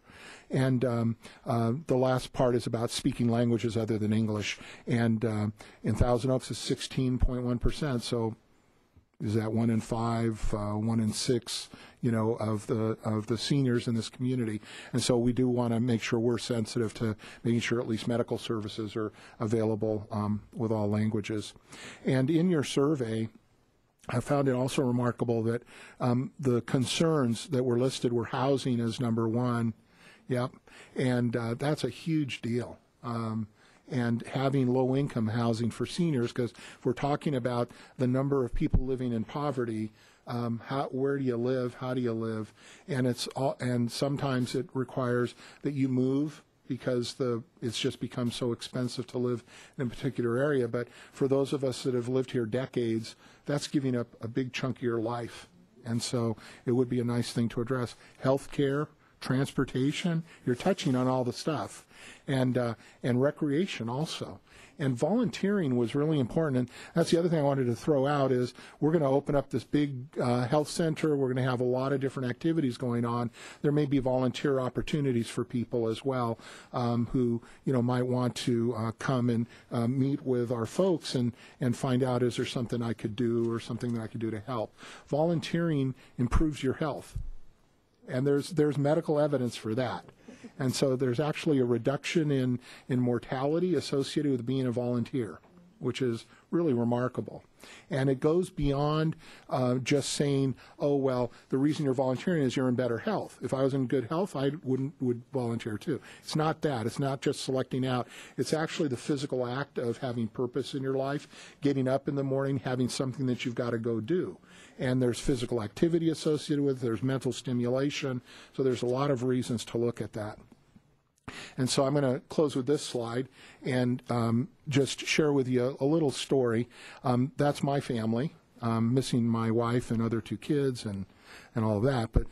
And the last part is about speaking languages other than English. And in Thousand Oaks is 16.1%. So is that 1 in 5, 1 in 6, of the seniors in this community? And so we do want to make sure we're sensitive to making sure at least medical services are available with all languages. And in your survey, I found it also remarkable that the concerns that were listed were housing as number one. Yep, and that's a huge deal. And having low-income housing for seniors, because if we're talking about the number of people living in poverty, where do you live? How do you live? And sometimes it requires that you move because it's just become so expensive to live in a particular area. But for those of us that have lived here decades, that's giving up a big chunk of your life. And so it would be a nice thing to address. Health care, transportation, you're touching on all the stuff, and recreation also. And volunteering was really important, and that's the other thing I wanted to throw out is we're going to open up this big health center. We're going to have a lot of different activities going on. There may be volunteer opportunities for people as well who might want to come and meet with our folks and find out, is there something I could do or something that I could do to help. Volunteering improves your health. And there's medical evidence for that. And so there's actually a reduction in mortality associated with being a volunteer, which is really remarkable. And it goes beyond just saying, oh, well, the reason you're volunteering is you're in better health. If I was in good health, I would volunteer too. It's not that. It's not just selecting out. It's actually the physical act of having purpose in your life, getting up in the morning, having something that you've got to go do. And there's physical activity associated with it. There's mental stimulation. So there's a lot of reasons to look at that. And so I'm going to close with this slide and just share with you a little story. That's my family, missing my wife and other 2 kids and all of that. But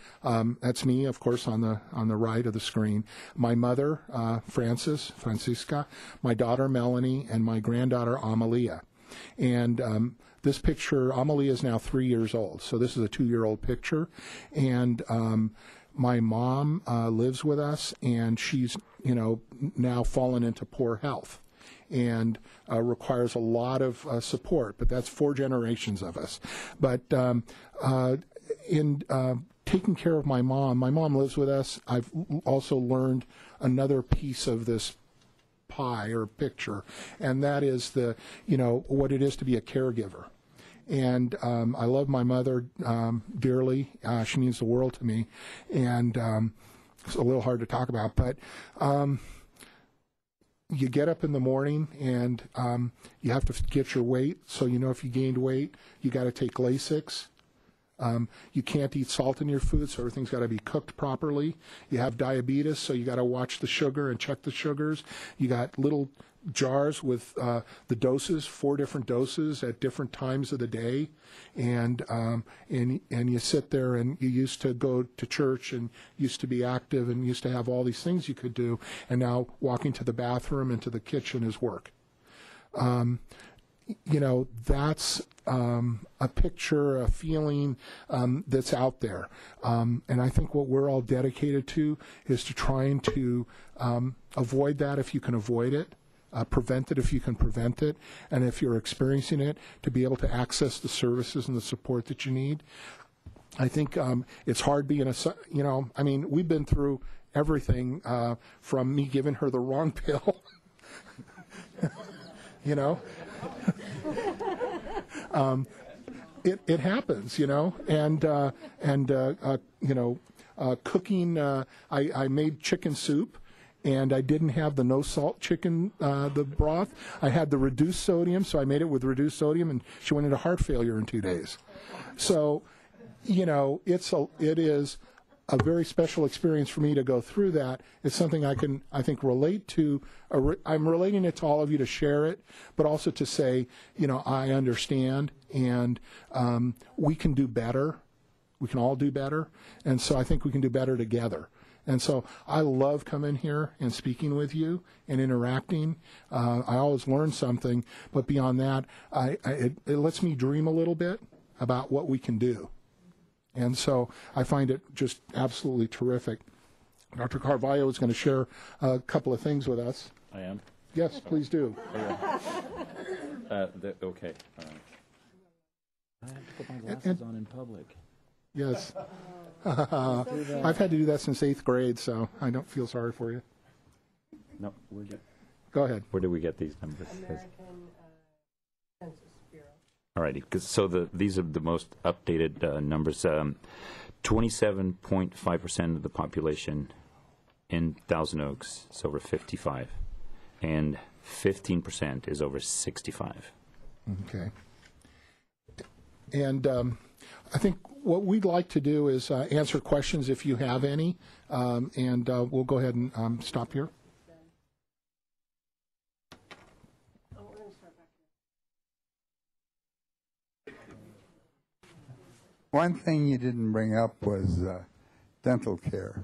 that's me, of course, on the right of the screen. My mother, Francisca, my daughter, Melanie, and my granddaughter, Amalia. And this picture, Amalia is now 3 years old, so this is a 2-year-old picture. And my mom lives with us, and she's, now fallen into poor health and requires a lot of support. But that's 4 generations of us. But in taking care of my mom lives with us. I've also learned another piece of this pie or picture, and that is what it is to be a caregiver. And I love my mother dearly. She means the world to me, and it's a little hard to talk about, but you get up in the morning and you have to get your weight. So if you gained weight, you got to take Lasix. You can't eat salt in your food, so everything's got to be cooked properly. You have diabetes, so you got to watch the sugar and check the sugars. You got little jars with the doses, 4 different doses at different times of the day, and you sit there, and you used to go to church and used to be active and used to have all these things you could do, and now walking to the bathroom and to the kitchen is work. That's a picture, a feeling that's out there. And I think what we're all dedicated to is to trying to avoid that if you can avoid it, prevent it if you can prevent it, and if you're experiencing it, to be able to access the services and the support that you need. I think it's hard being we've been through everything from me giving her the wrong pill, It happens, and cooking. I made chicken soup, and I didn't have the no salt chicken, the broth. I had the reduced sodium, so I made it with reduced sodium, and she went into heart failure in 2 days. So, it is a very special experience for me to go through that. It's something I think, relate to. I'm relating it to all of you to share it, but also to say, I understand, and we can do better. We can all do better, and so I think we can do better together. And so I love coming here and speaking with you and interacting. I always learn something, but beyond that, it lets me dream a little bit about what we can do. And so I find it just absolutely terrific. Dr. Carvalho is going to share a couple of things with us. I am? Yes, please do. Okay. I have to put my glasses on in public. Yes. I've had to do that since 8th grade, so I don't feel sorry for you. No, go ahead. Where do we get these numbers? American Census Bureau. All righty. So these are the most updated numbers. 27.5% of the population in Thousand Oaks is over 55, and 15% is over 65. Okay. And I think what we'd like to do is answer questions if you have any, and we'll go ahead and stop here. One thing you didn't bring up was dental care.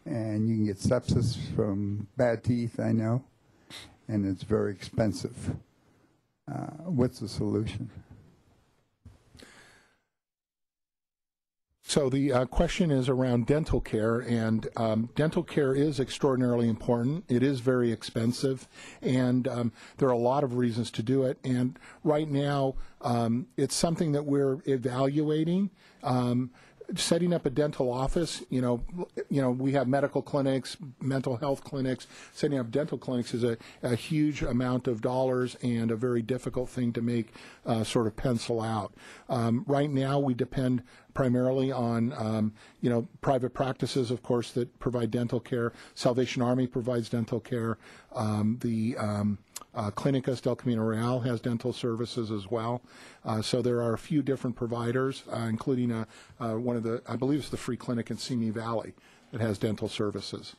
And you can get sepsis from bad teeth, I know, and it's very expensive. What's the solution? So the question is around dental care, and dental care is extraordinarily important. It is very expensive, and there are a lot of reasons to do it. And right now, it's something that we're evaluating. Setting up a dental office, you know, we have medical clinics, mental health clinics. Setting up dental clinics is a huge amount of dollars and a very difficult thing to make sort of pencil out. Right now, we depend primarily on, private practices, of course, that provide dental care. Salvation Army provides dental care. Clínicas del Camino Real has dental services as well. So there are a few different providers, including one of the, I believe it's the free clinic in Simi Valley that has dental services.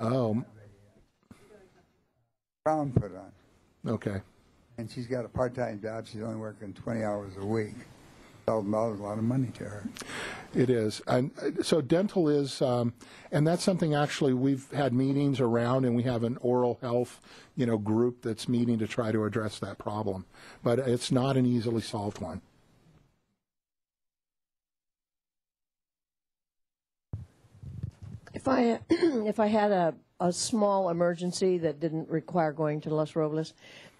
Oh. Crown put on. Okay. And she's got a part-time job. She's only working 20 hours a week. $1,000 is a lot of money to her. It is. And so dental is, and that's something actually we've had meetings around, and we have an oral health, group that's meeting to try to address that problem. But it's not an easily solved one. If I had a small emergency that didn't require going to Los Robles,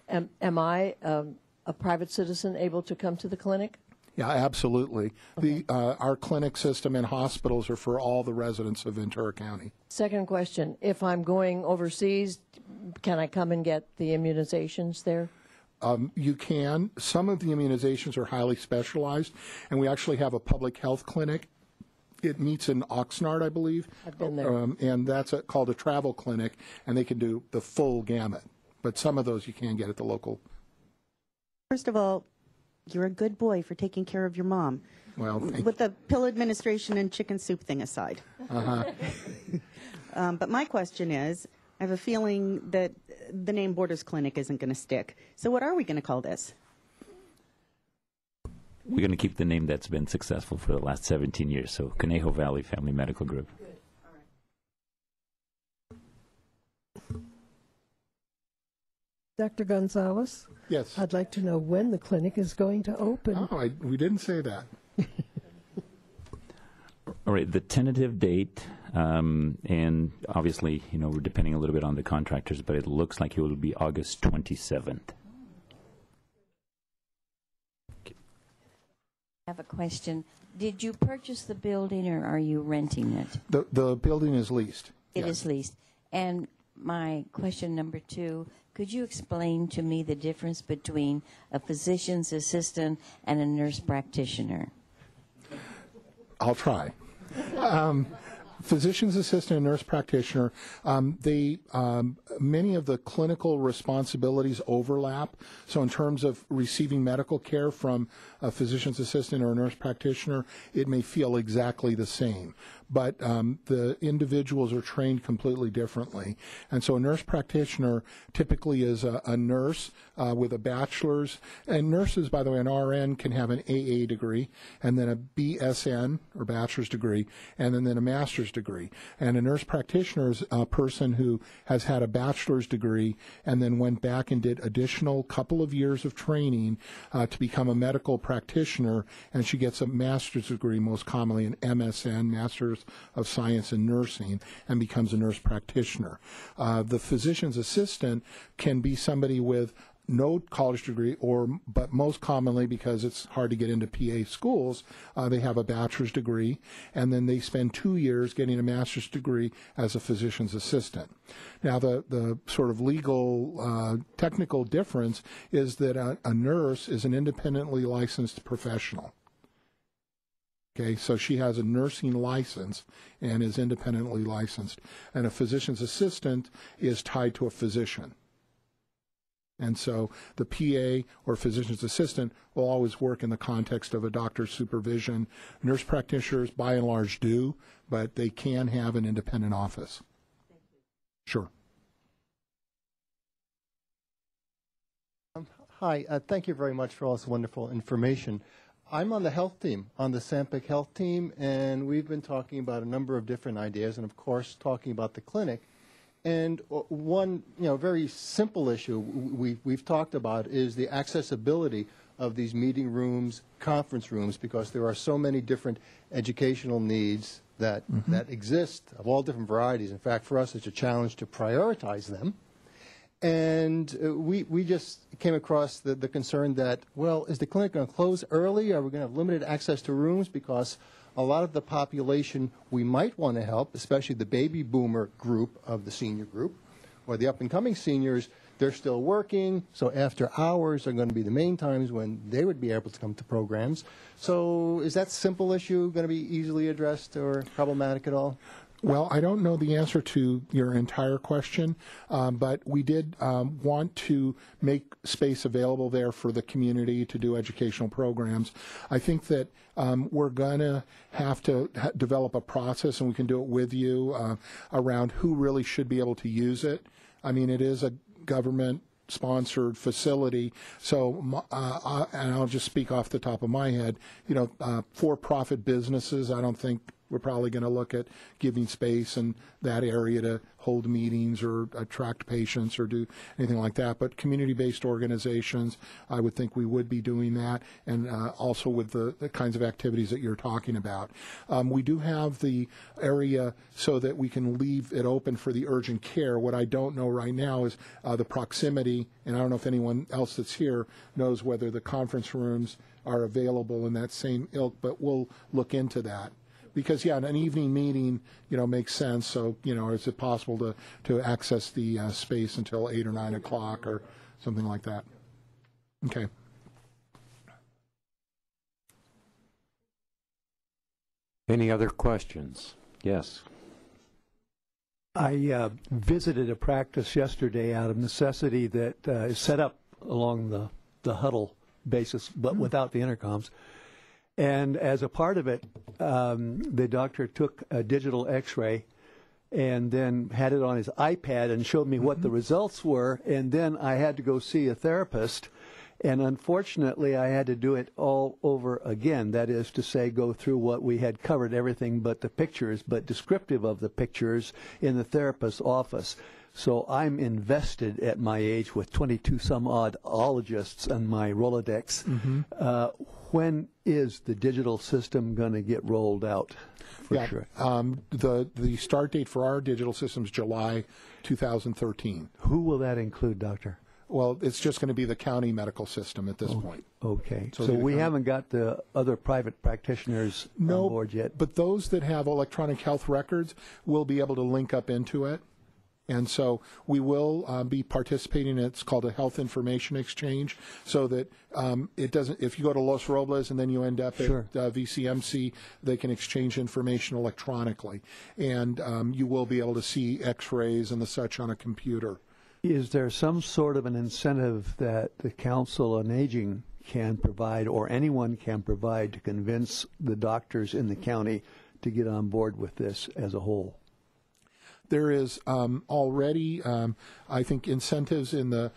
am I a private citizen able to come to the clinic? Yeah, absolutely. Okay. Our clinic system and hospitals are for all the residents of Ventura County. Second question, if I'm going overseas, can I come and get the immunizations there? You can. Some of the immunizations are highly specialized, and we actually have a public health clinic. It meets in Oxnard, I believe. I've been there. And that's called a travel clinic, and they can do the full gamut. But some of those you can get at the local. First of all, you're a good boy for taking care of your mom. Well, with the pill administration and chicken soup thing aside. Uh-huh. But my question is, I have a feeling that the name Borders Clinic isn't going to stick. So what are we going to call this? We're going to keep the name that's been successful for the last 17 years, so Conejo Valley Family Medical Group. Good. All right. Dr. Gonzalez? Yes. I'd like to know when the clinic is going to open. Oh, we didn't say that. All right, the tentative date, and obviously, we're depending a little bit on the contractors, but it looks like it will be August 27th. I have a question. Did you purchase the building or are you renting it? The building is leased. It yes. is leased. And my question number 2, could you explain to me the difference between a physician's assistant and a nurse practitioner? I'll try. Physician's assistant and nurse practitioner, many of the clinical responsibilities overlap. So in terms of receiving medical care from a physician's assistant or a nurse practitioner, it may feel exactly the same. But the individuals are trained completely differently. And so a nurse practitioner typically is a nurse with a bachelor's. And nurses, by the way, an RN can have an AA degree, and then a BSN, or bachelor's degree, and then a master's degree. And a nurse practitioner is a person who has had a bachelor's degree and then went back and did additional couple of years of training to become a medical practitioner, and she gets a master's degree, most commonly an MSN, Master's of Science in Nursing, and becomes a nurse practitioner. The physician's assistant can be somebody with no college degree, but most commonly, because it's hard to get into PA schools, they have a bachelor's degree, and then they spend 2 years getting a master's degree as a physician's assistant. Now, the sort of legal, technical difference is that a nurse is an independently licensed professional. Okay, so she has a nursing license and is independently licensed, and a physician's assistant is tied to a physician. And so the PA or physician's assistant will always work in the context of a doctor's supervision. Nurse practitioners, by and large, do, but they can have an independent office. Sure. Hi, thank you very much for all this wonderful information. I'm on the health team, on the Sampec health team, and we've been talking about a number of different ideas, and of course talking about the clinic. And one, very simple issue we've talked about is the accessibility of these meeting rooms, conference rooms, because there are so many different educational needs that exist of all different varieties. In fact, for us, it's a challenge to prioritize them. And we just came across the concern that, well, is the clinic going to close early? Are we going to have limited access to rooms? Because a lot of the population we might want to help, especially the baby boomer group of the senior group, or the up-and-coming seniors, they're still working, so after hours are going to be the main times when they would be able to come to programs. So is that simple issue going to be easily addressed or problematic at all? Well, I don't know the answer to your entire question, but we did want to make space available there for the community to do educational programs. I think that we're going to have to develop a process, and we can do it with you, around who really should be able to use it. I mean, it is a government-sponsored facility, so and I'll just speak off the top of my head, for-profit businesses, I don't think we're probably going to look at giving space in that area to hold meetings or attract patients or do anything like that. But community-based organizations, I would think we would be doing that, and also with the kinds of activities that you're talking about. We do have the area so that we can leave it open for the urgent care. What I don't know right now is the proximity, and I don't know if anyone else that's here knows whether the conference rooms are available in that same ilk, but we'll look into that. Because, yeah, an evening meeting, makes sense. So, is it possible to access the space until 8 or 9 o'clock or something like that? Okay. Any other questions? Yes. I visited a practice yesterday out of necessity that is set up along the huddle basis, but without the intercoms. And as a part of it, the doctor took a digital x-ray and then had it on his iPad and showed me what the results were. And then I had to go see a therapist. And unfortunately, I had to do it all over again. That is to say, go through what we had covered, everything but the pictures, but descriptive of the pictures in the therapist's office. So I'm invested at my age with 22-some-odd ologists on my Rolodex. When is the digital system going to get rolled out? Sure. The start date for our digital system is July 2013. Who will that include, Doctor? Well, it's just going to be the county medical system at this point. Okay. So we haven't got the other private practitioners on board yet? But those that have electronic health records will be able to link up into it. And so we will be participating in, it's called a health information exchange, so that it doesn't, if you go to Los Robles and then you end up at VCMC, they can exchange information electronically. And you will be able to see x-rays and the such on a computer. Is there some sort of an incentive that the Council on Aging can provide, or anyone can provide, to convince the doctors in the county to get on board with this as a whole? There is already, I think, incentives in the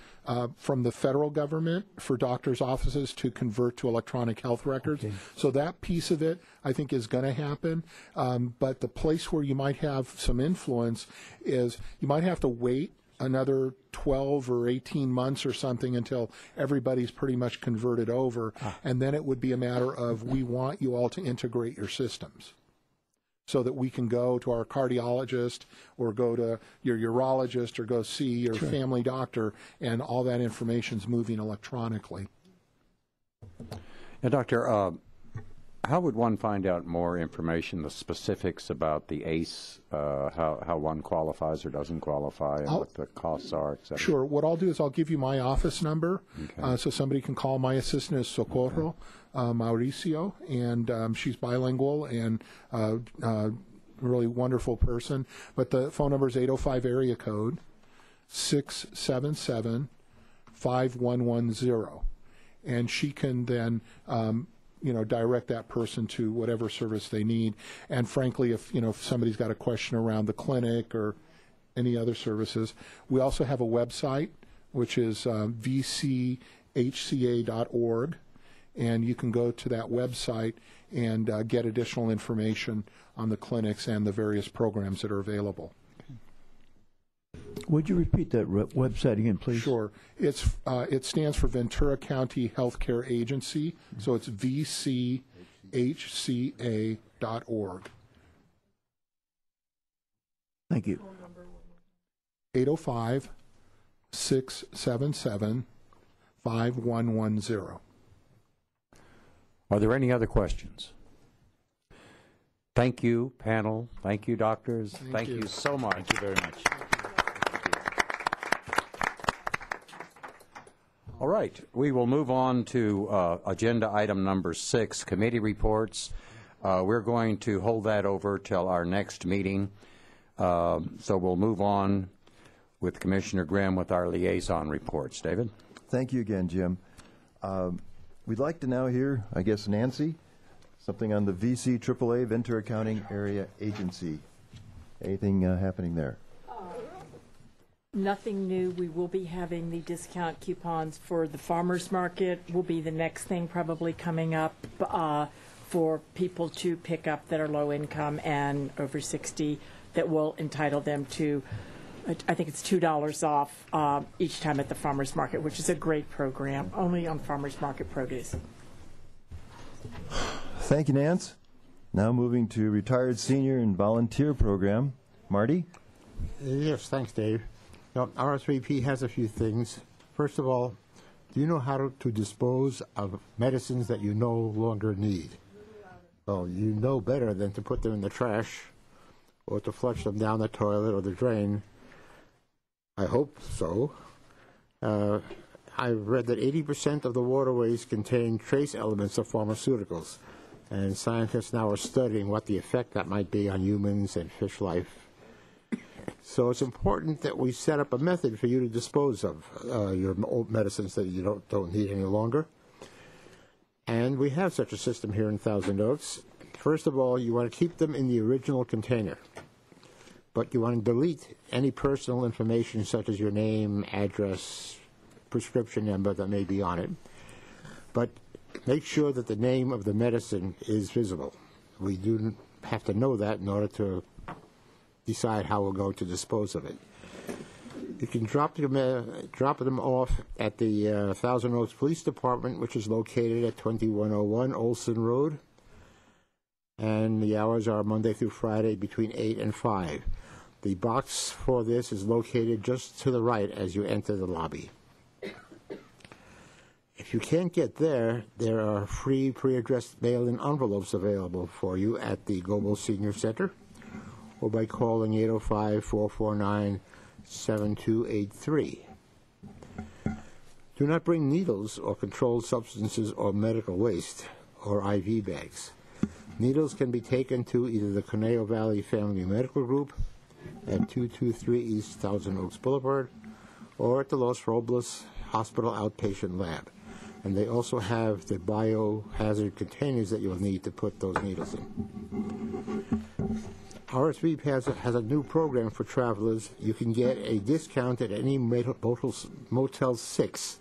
from the federal government for doctors' offices to convert to electronic health records. Okay. So that piece of it, I think, is going to happen. But the place where you might have some influence is you might have to wait another 12 or 18 months or something until everybody's pretty much converted over. And then it would be a matter of, we want you all to integrate your systems so that we can go to our cardiologist or go to your urologist or go see your family doctor, and all that information's moving electronically. Now, Doctor, how would one find out more information, the specifics about the ACE, how one qualifies or doesn't qualify, and what the costs are, et cetera? Sure. What I'll do is I'll give you my office number, so somebody can call. My assistant is Socorro Mauricio, and she's bilingual and really wonderful person. But the phone number is 805 area code 677-5110, and she can then direct that person to whatever service they need. And frankly, if somebody's got a question around the clinic or any other services, we also have a website, which is vchca.org, and you can go to that website and get additional information on the clinics and the various programs that are available. Would you repeat that website again, please? Sure. It stands for Ventura County Healthcare Agency, so it's vchca.org. Thank you. 805-677-5110. Are there any other questions? Thank you, panel. Thank you, doctors. Thank you so much. Thank you very much. All right, we will move on to agenda item number 6, committee reports. We're going to hold that over till our next meeting. So we'll move on with Commissioner Grimm with our liaison reports. David? Thank you again, Jim. We'd like to now hear, I guess, Nancy, something on the VC AAA Ventura County Area Agency. Anything happening there? Nothing new. We will be having the discount coupons for the farmers market. Will be the next thing probably coming up for people to pick up that are low income and over 60, that will entitle them to, I think it's $2 off each time at the farmers market, which is a great program, only on farmers market produce. Thank you, Nance. Now moving to retired senior and volunteer program. Marty? Yes, thanks, Dave. Now, RSVP has a few things. First of all, do you know how to dispose of medicines that you no longer need? Well, you know better than to put them in the trash or to flush them down the toilet or the drain. I hope so. I read that 80% of the waterways contain trace elements of pharmaceuticals, and scientists now are studying what the effect that might be on humans and fish life. So it's important that we set up a method for you to dispose of your old medicines that you don't need any longer. And we have such a system here in Thousand Oaks. First of all, you want to keep them in the original container, but you want to delete any personal information such as your name, address, prescription number that may be on it. But make sure that the name of the medicine is visible. We do have to know that in order to decide how we're going to dispose of it. You can drop them off at the Thousand Oaks Police Department, which is located at 2101 Olson Road, and the hours are Monday through Friday between 8 and 5. The box for this is located just to the right as you enter the lobby. If you can't get there, there are free pre-addressed mail-in envelopes available for you at the Global Senior Center, or by calling 805-449-7283. Do not bring needles or controlled substances or medical waste or IV bags. Needles can be taken to either the Conejo Valley Family Medical Group at 223 East Thousand Oaks Boulevard or at the Los Robles Hospital Outpatient Lab. And they also have the biohazard containers that you'll need to put those needles in. RSVP has a new program for travelers. You can get a discount at any Motel 6.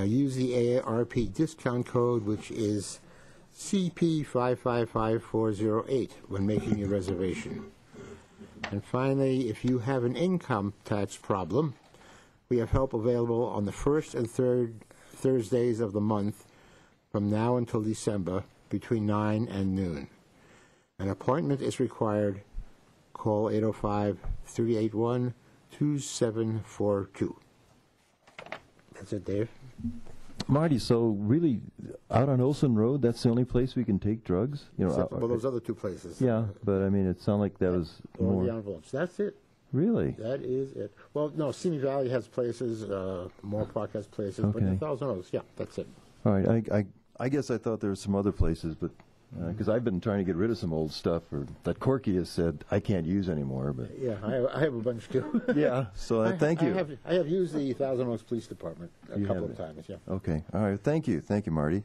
Use the AARP discount code, which is CP555408 when making your reservation. And finally, if you have an income tax problem, we have help available on the first and third Thursdays of the month from now until December between 9 and noon. An appointment is required. Call 805-381-2742. That's it, Dave. Marty, so really, out on Olson Road, that's the only place we can take drugs? Except for those other two places. Yeah, but I mean, it sounded like that was All more. the envelopes. That's it. Really? That is it. Well, no, Simi Valley has places, Moore Park has places, but Okay. in Thousand Oaks, yeah, that's it. All right, I guess I thought there were some other places, but because I've been trying to get rid of some old stuff that Corky has said I can't use anymore. But Yeah, I have a bunch too. yeah, so thank you. I have used the Thousand Oaks Police Department a You couple have of it. times, yeah. Okay, all right, thank you, Marty.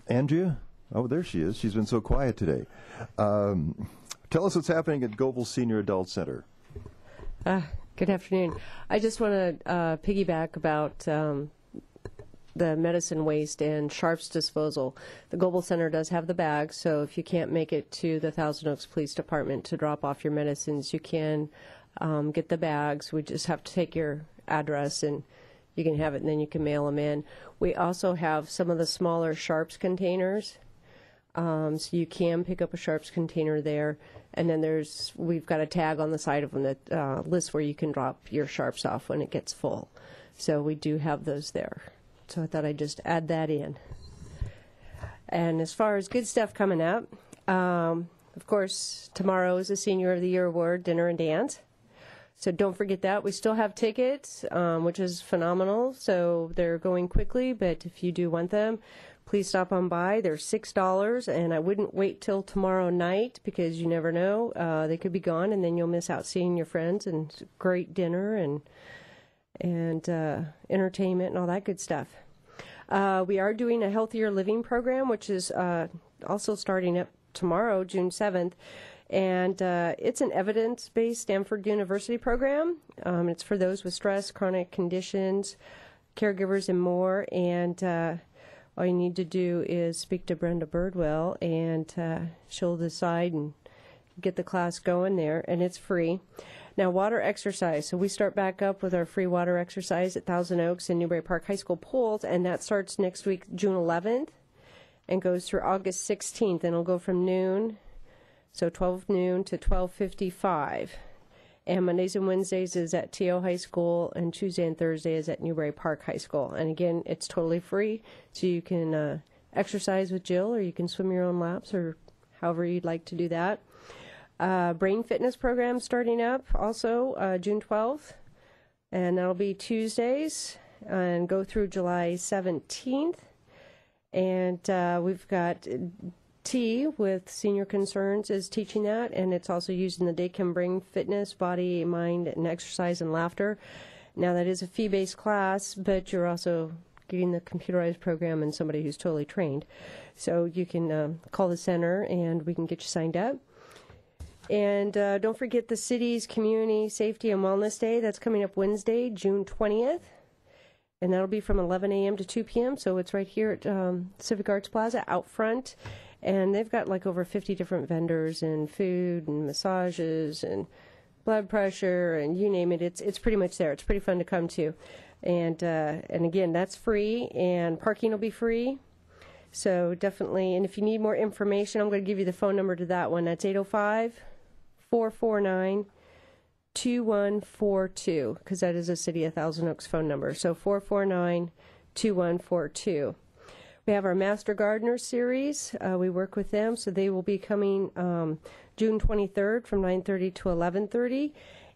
Andrea, oh, there she is. She's been so quiet today. Tell us what's happening at Goebel Senior Adult Center. Good afternoon. I just want to piggyback about the medicine waste and sharps disposal. The Goebel Center does have the bags, so if you can't make it to the Thousand Oaks Police Department to drop off your medicines, you can get the bags. We just have to take your address and you can have it, and then you can mail them in. We also have some of the smaller sharps containers, so you can pick up a sharps container there. And then we've got a tag on the side of them that lists where you can drop your sharps off when it gets full. So we do have those there. So I thought I'd just add that in. And as far as good stuff coming up, of course, tomorrow is the Senior of the Year Award dinner and dance. So don't forget that. We still have tickets, which is phenomenal. So they're going quickly, but if you do want them, please stop on by. They're $6, and I wouldn't wait till tomorrow night because you never know. They could be gone, and then you'll miss out seeing your friends and great dinner and entertainment and all that good stuff. We are doing a healthier living program, which is also starting up tomorrow, June 7th. And it's an evidence-based Stanford University program. It's for those with stress, chronic conditions, caregivers, and more. And all you need to do is speak to Brenda Birdwell, and she'll decide and get the class going there. And it's free. Now, water exercise. So we start back up with our free water exercise at Thousand Oaks and Newbury Park High School pools, and that starts next week, June 11th, and goes through August 16th, and it'll go from noon, so 12 noon to 12:55. And Mondays and Wednesdays is at TO High School, and Tuesday and Thursday is at Newbury Park High School. And again, it's totally free, so you can exercise with Jill, or you can swim your own laps, or however you'd like to do that. Brain fitness program starting up also June 12th, and that'll be Tuesdays and go through July 17th. And we've got T with Senior Concerns is teaching that, and it's also used in the Day Can Bring Fitness, Body, Mind, and Exercise and Laughter. Now, that is a fee-based class, but you're also getting the computerized program and somebody who's totally trained. So you can call the center, and we can get you signed up. And don't forget the city's Community Safety and Wellness Day. That's coming up Wednesday, June 20th. And that'll be from 11 a.m. to 2 p.m. So it's right here at Civic Arts Plaza out front. And they've got like over 50 different vendors and food and massages and blood pressure and you name it. It's pretty much there. It's pretty fun to come to. And again, that's free, and parking will be free. So definitely, and if you need more information, I'm going to give you the phone number to that one. That's 805-449-2142, because that is a City of Thousand Oaks phone number. So 449-2142. We have our Master Gardener series. We work with them, so they will be coming June 23rd from 9:30 to 11:30.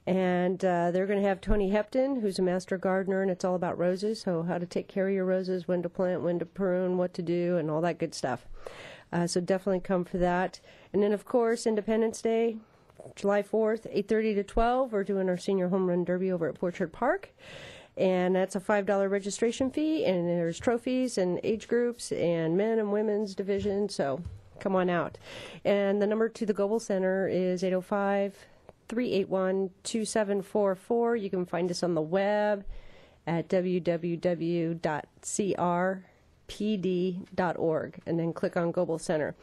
And they're going to have Tony Hepton, who's a master gardener, and it's all about roses, so how to take care of your roses, when to plant, when to prune, what to do, and all that good stuff. So definitely come for that. And then, of course, Independence Day, July 4th, 8:30 to 12. We're doing our senior home run derby over at Portrait Park. And that's a $5 registration fee, and there's trophies and age groups and men and women's division, so come on out. And the number to the Global Center is 805-381-2744. You can find us on the web at www.crpd.org, and then click on Global Center.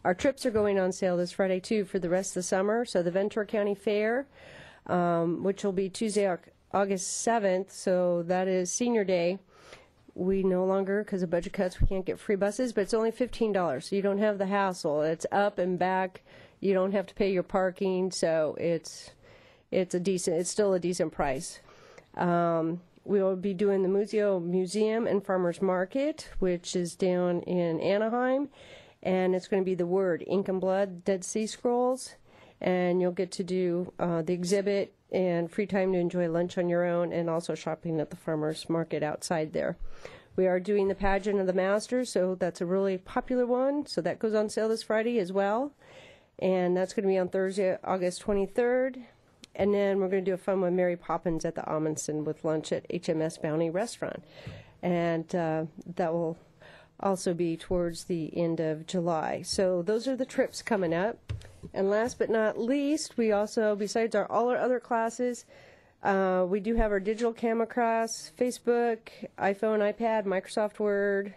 Our trips are going on sale this Friday, too, for the rest of the summer. So the Ventura County Fair, which will be Tuesday, August 7th, so that is Senior Day. We no longer, because of budget cuts, we can't get free buses, but it's only $15, so you don't have the hassle. It's up and back. You don't have to pay your parking, so it's still a decent price. We will be doing the Museo Museum and Farmers Market, which is down in Anaheim, and it's going to be the Word, Ink and Blood, Dead Sea Scrolls, and you'll get to do the exhibit and free time to enjoy lunch on your own, and also shopping at the farmers market outside there. We are doing the Pageant of the Masters, so that's a really popular one, so that goes on sale this Friday as well, and that's going to be on Thursday, August 23rd, and then we're going to do a fun one, Mary Poppins at the Amundsen with lunch at HMS Bounty Restaurant, and that will also be towards the end of July. So those are the trips coming up. And last but not least, we also, besides all our other classes, we do have our digital camera class, Facebook, iPhone, iPad, Microsoft Word,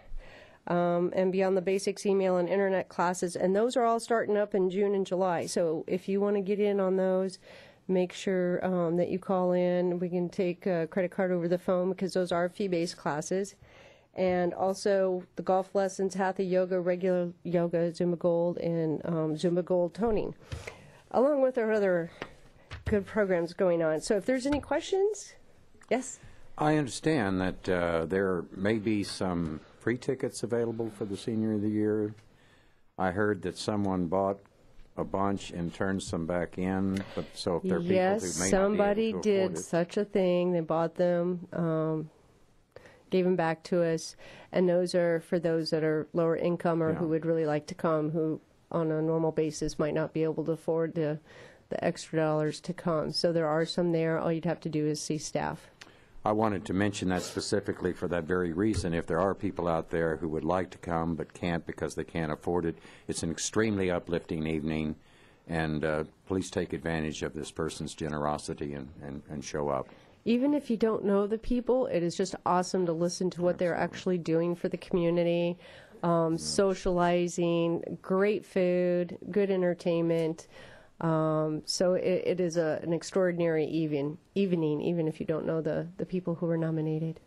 and beyond the basics, email and internet classes. And those are all starting up in June and July. So if you want to get in on those, make sure that you call in. We can take a credit card over the phone because those are fee-based classes. And also the golf lessons, Hatha Yoga, regular yoga, Zumba Gold, and Zumba Gold toning, along with our other good programs going on. So if there's any questions, yes? I understand that there may be some free tickets available for the Senior of the Year. I heard that someone bought a bunch and turned some back in, but so if there are people who may not be able to afford it. Yes, somebody did such a thing. They bought them. Gave them back to us, and those are for those that are lower income or who would really like to come, who on a normal basis might not be able to afford the extra dollars to come. So there are some there. All you'd have to do is see staff. I wanted to mention that specifically for that very reason. If there are people out there who would like to come but can't because they can't afford it, it's an extremely uplifting evening, and please take advantage of this person's generosity and show up. Even if you don't know the people, it is just awesome to listen to what they're actually doing for the community, socializing, great food, good entertainment. So it is an extraordinary evening, even if you don't know the people who were nominated.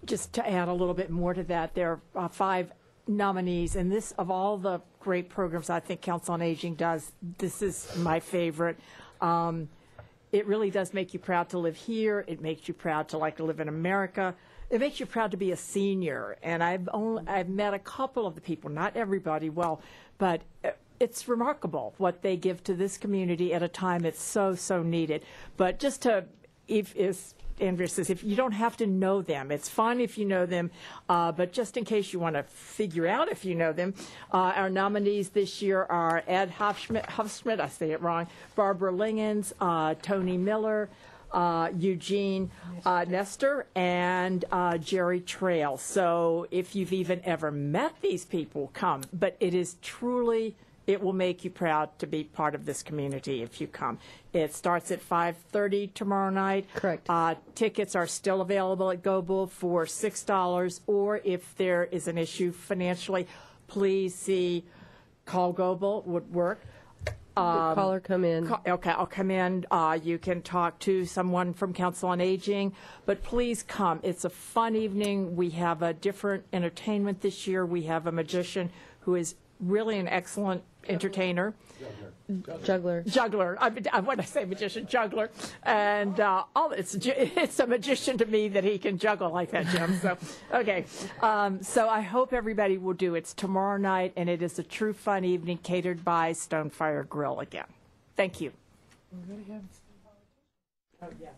Just to add a little bit more to that, there are 5 nominees, and this, of all the great programs I think Council on Aging does, this is my favorite. It really does make you proud to live here. It makes you proud to like to live in America. It makes you proud to be a senior. And I've met a couple of the people, not everybody, but it's remarkable what they give to this community at a time it's so needed. But just to, if Andrea says, if you don't have to know them, it's fine if you know them, but just in case you want to figure out if you know them, our nominees this year are Ed Huffschmidt, I say it wrong, Barbara Lingens, Tony Miller, Eugene Nestor, and Jerry Trail. So if you've even ever met these people, come. But it is truly, it will make you proud to be part of this community if you come. It starts at 5:30 tomorrow night. Correct. Tickets are still available at GoBull for $6, or if there is an issue financially, please see Call GoBull would work. Call or come in. Okay, I'll come in. You can talk to someone from Council on Aging, but please come. It's a fun evening. We have a different entertainment this year. We have a magician who is really an excellent entertainer. Juggler. When I say magician, juggler. And it's a magician to me that he can juggle like that, Jim. So, okay. So I hope everybody will do. It's tomorrow night, and it is a true fun evening catered by Stonefire Grill again. Thank you. Oh, yes.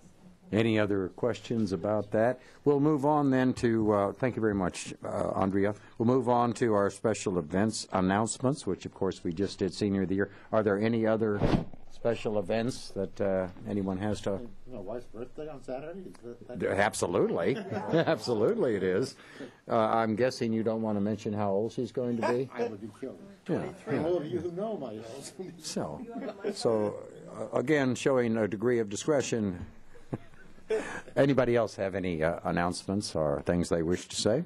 Any other questions about that? We'll move on then to, thank you very much, Andrea. We'll move on to our special events announcements, which of course we just did Senior of the Year. Are there any other special events that anyone has to... My wife's birthday on Saturday? Absolutely. Absolutely it is. I'm guessing you don't want to mention how old she's going to be? I would be killed. Yeah. All of you who know my age. So again, showing a degree of discretion. Anybody else have any announcements or things they wish to say?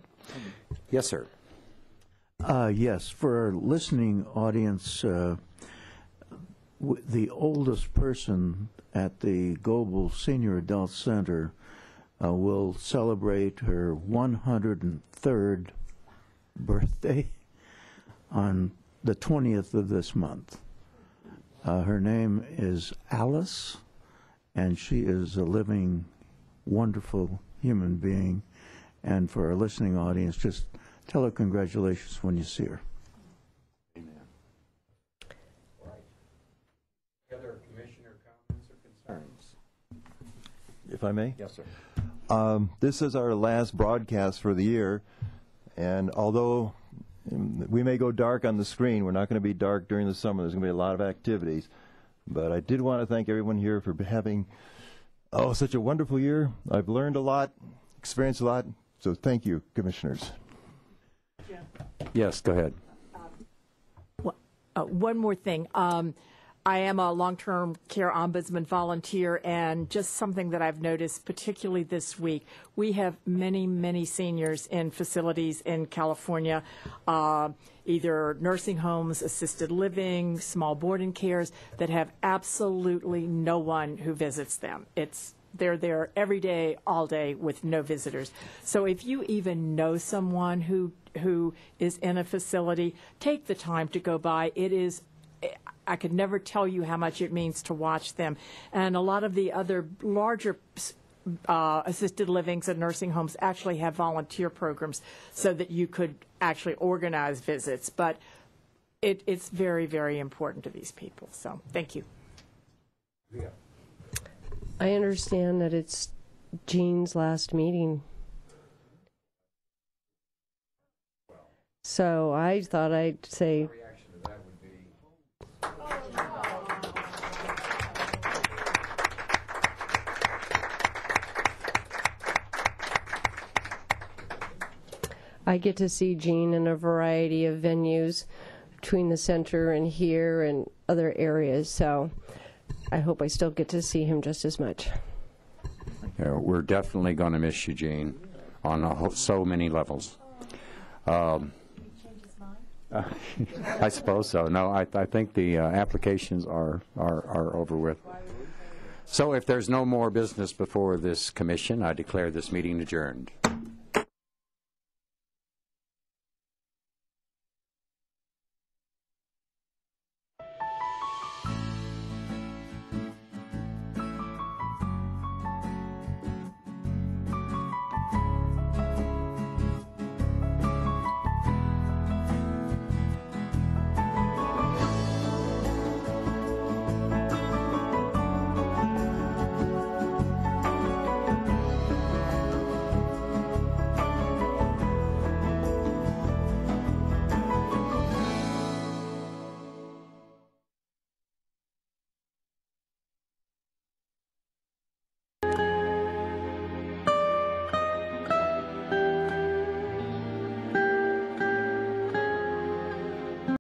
Yes, sir. Yes, for our listening audience, the oldest person at the Global Senior Adult Center will celebrate her 103rd birthday on the 20th of this month. Her name is Alice, and she is a living, wonderful human being. And for our listening audience, just tell her congratulations when you see her. Amen. Right. Other commissioner comments or concerns? If I may? Yes, sir. This is our last broadcast for the year, and although we may go dark on the screen, we're not going to be dark during the summer. There's going to be a lot of activities. But I did want to thank everyone here for having, such a wonderful year. I've learned a lot, experienced a lot, so thank you, commissioners. Yes, go ahead. One more thing. I am a long-term care ombudsman volunteer, and just something that I've noticed, particularly this week, we have many, many seniors in facilities in California, either nursing homes, assisted living, small boarding cares, that have absolutely no one who visits them. They're there every day, all day, with no visitors. So if you even know someone who is in a facility, take the time to go by. I could never tell you how much it means to watch them. And a lot of the other larger assisted livings and nursing homes actually have volunteer programs so that you could actually organize visits. But it's very, very important to these people. So thank you. Yeah. I understand that it's Jean's last meeting. So I thought I'd say... I get to see Jean in a variety of venues between the center and here and other areas, so I hope I still get to see him just as much. Yeah, we're definitely going to miss you, Jean, on so many levels. I suppose so. No, I think the applications are over with. So if there's no more business before this commission, I declare this meeting adjourned.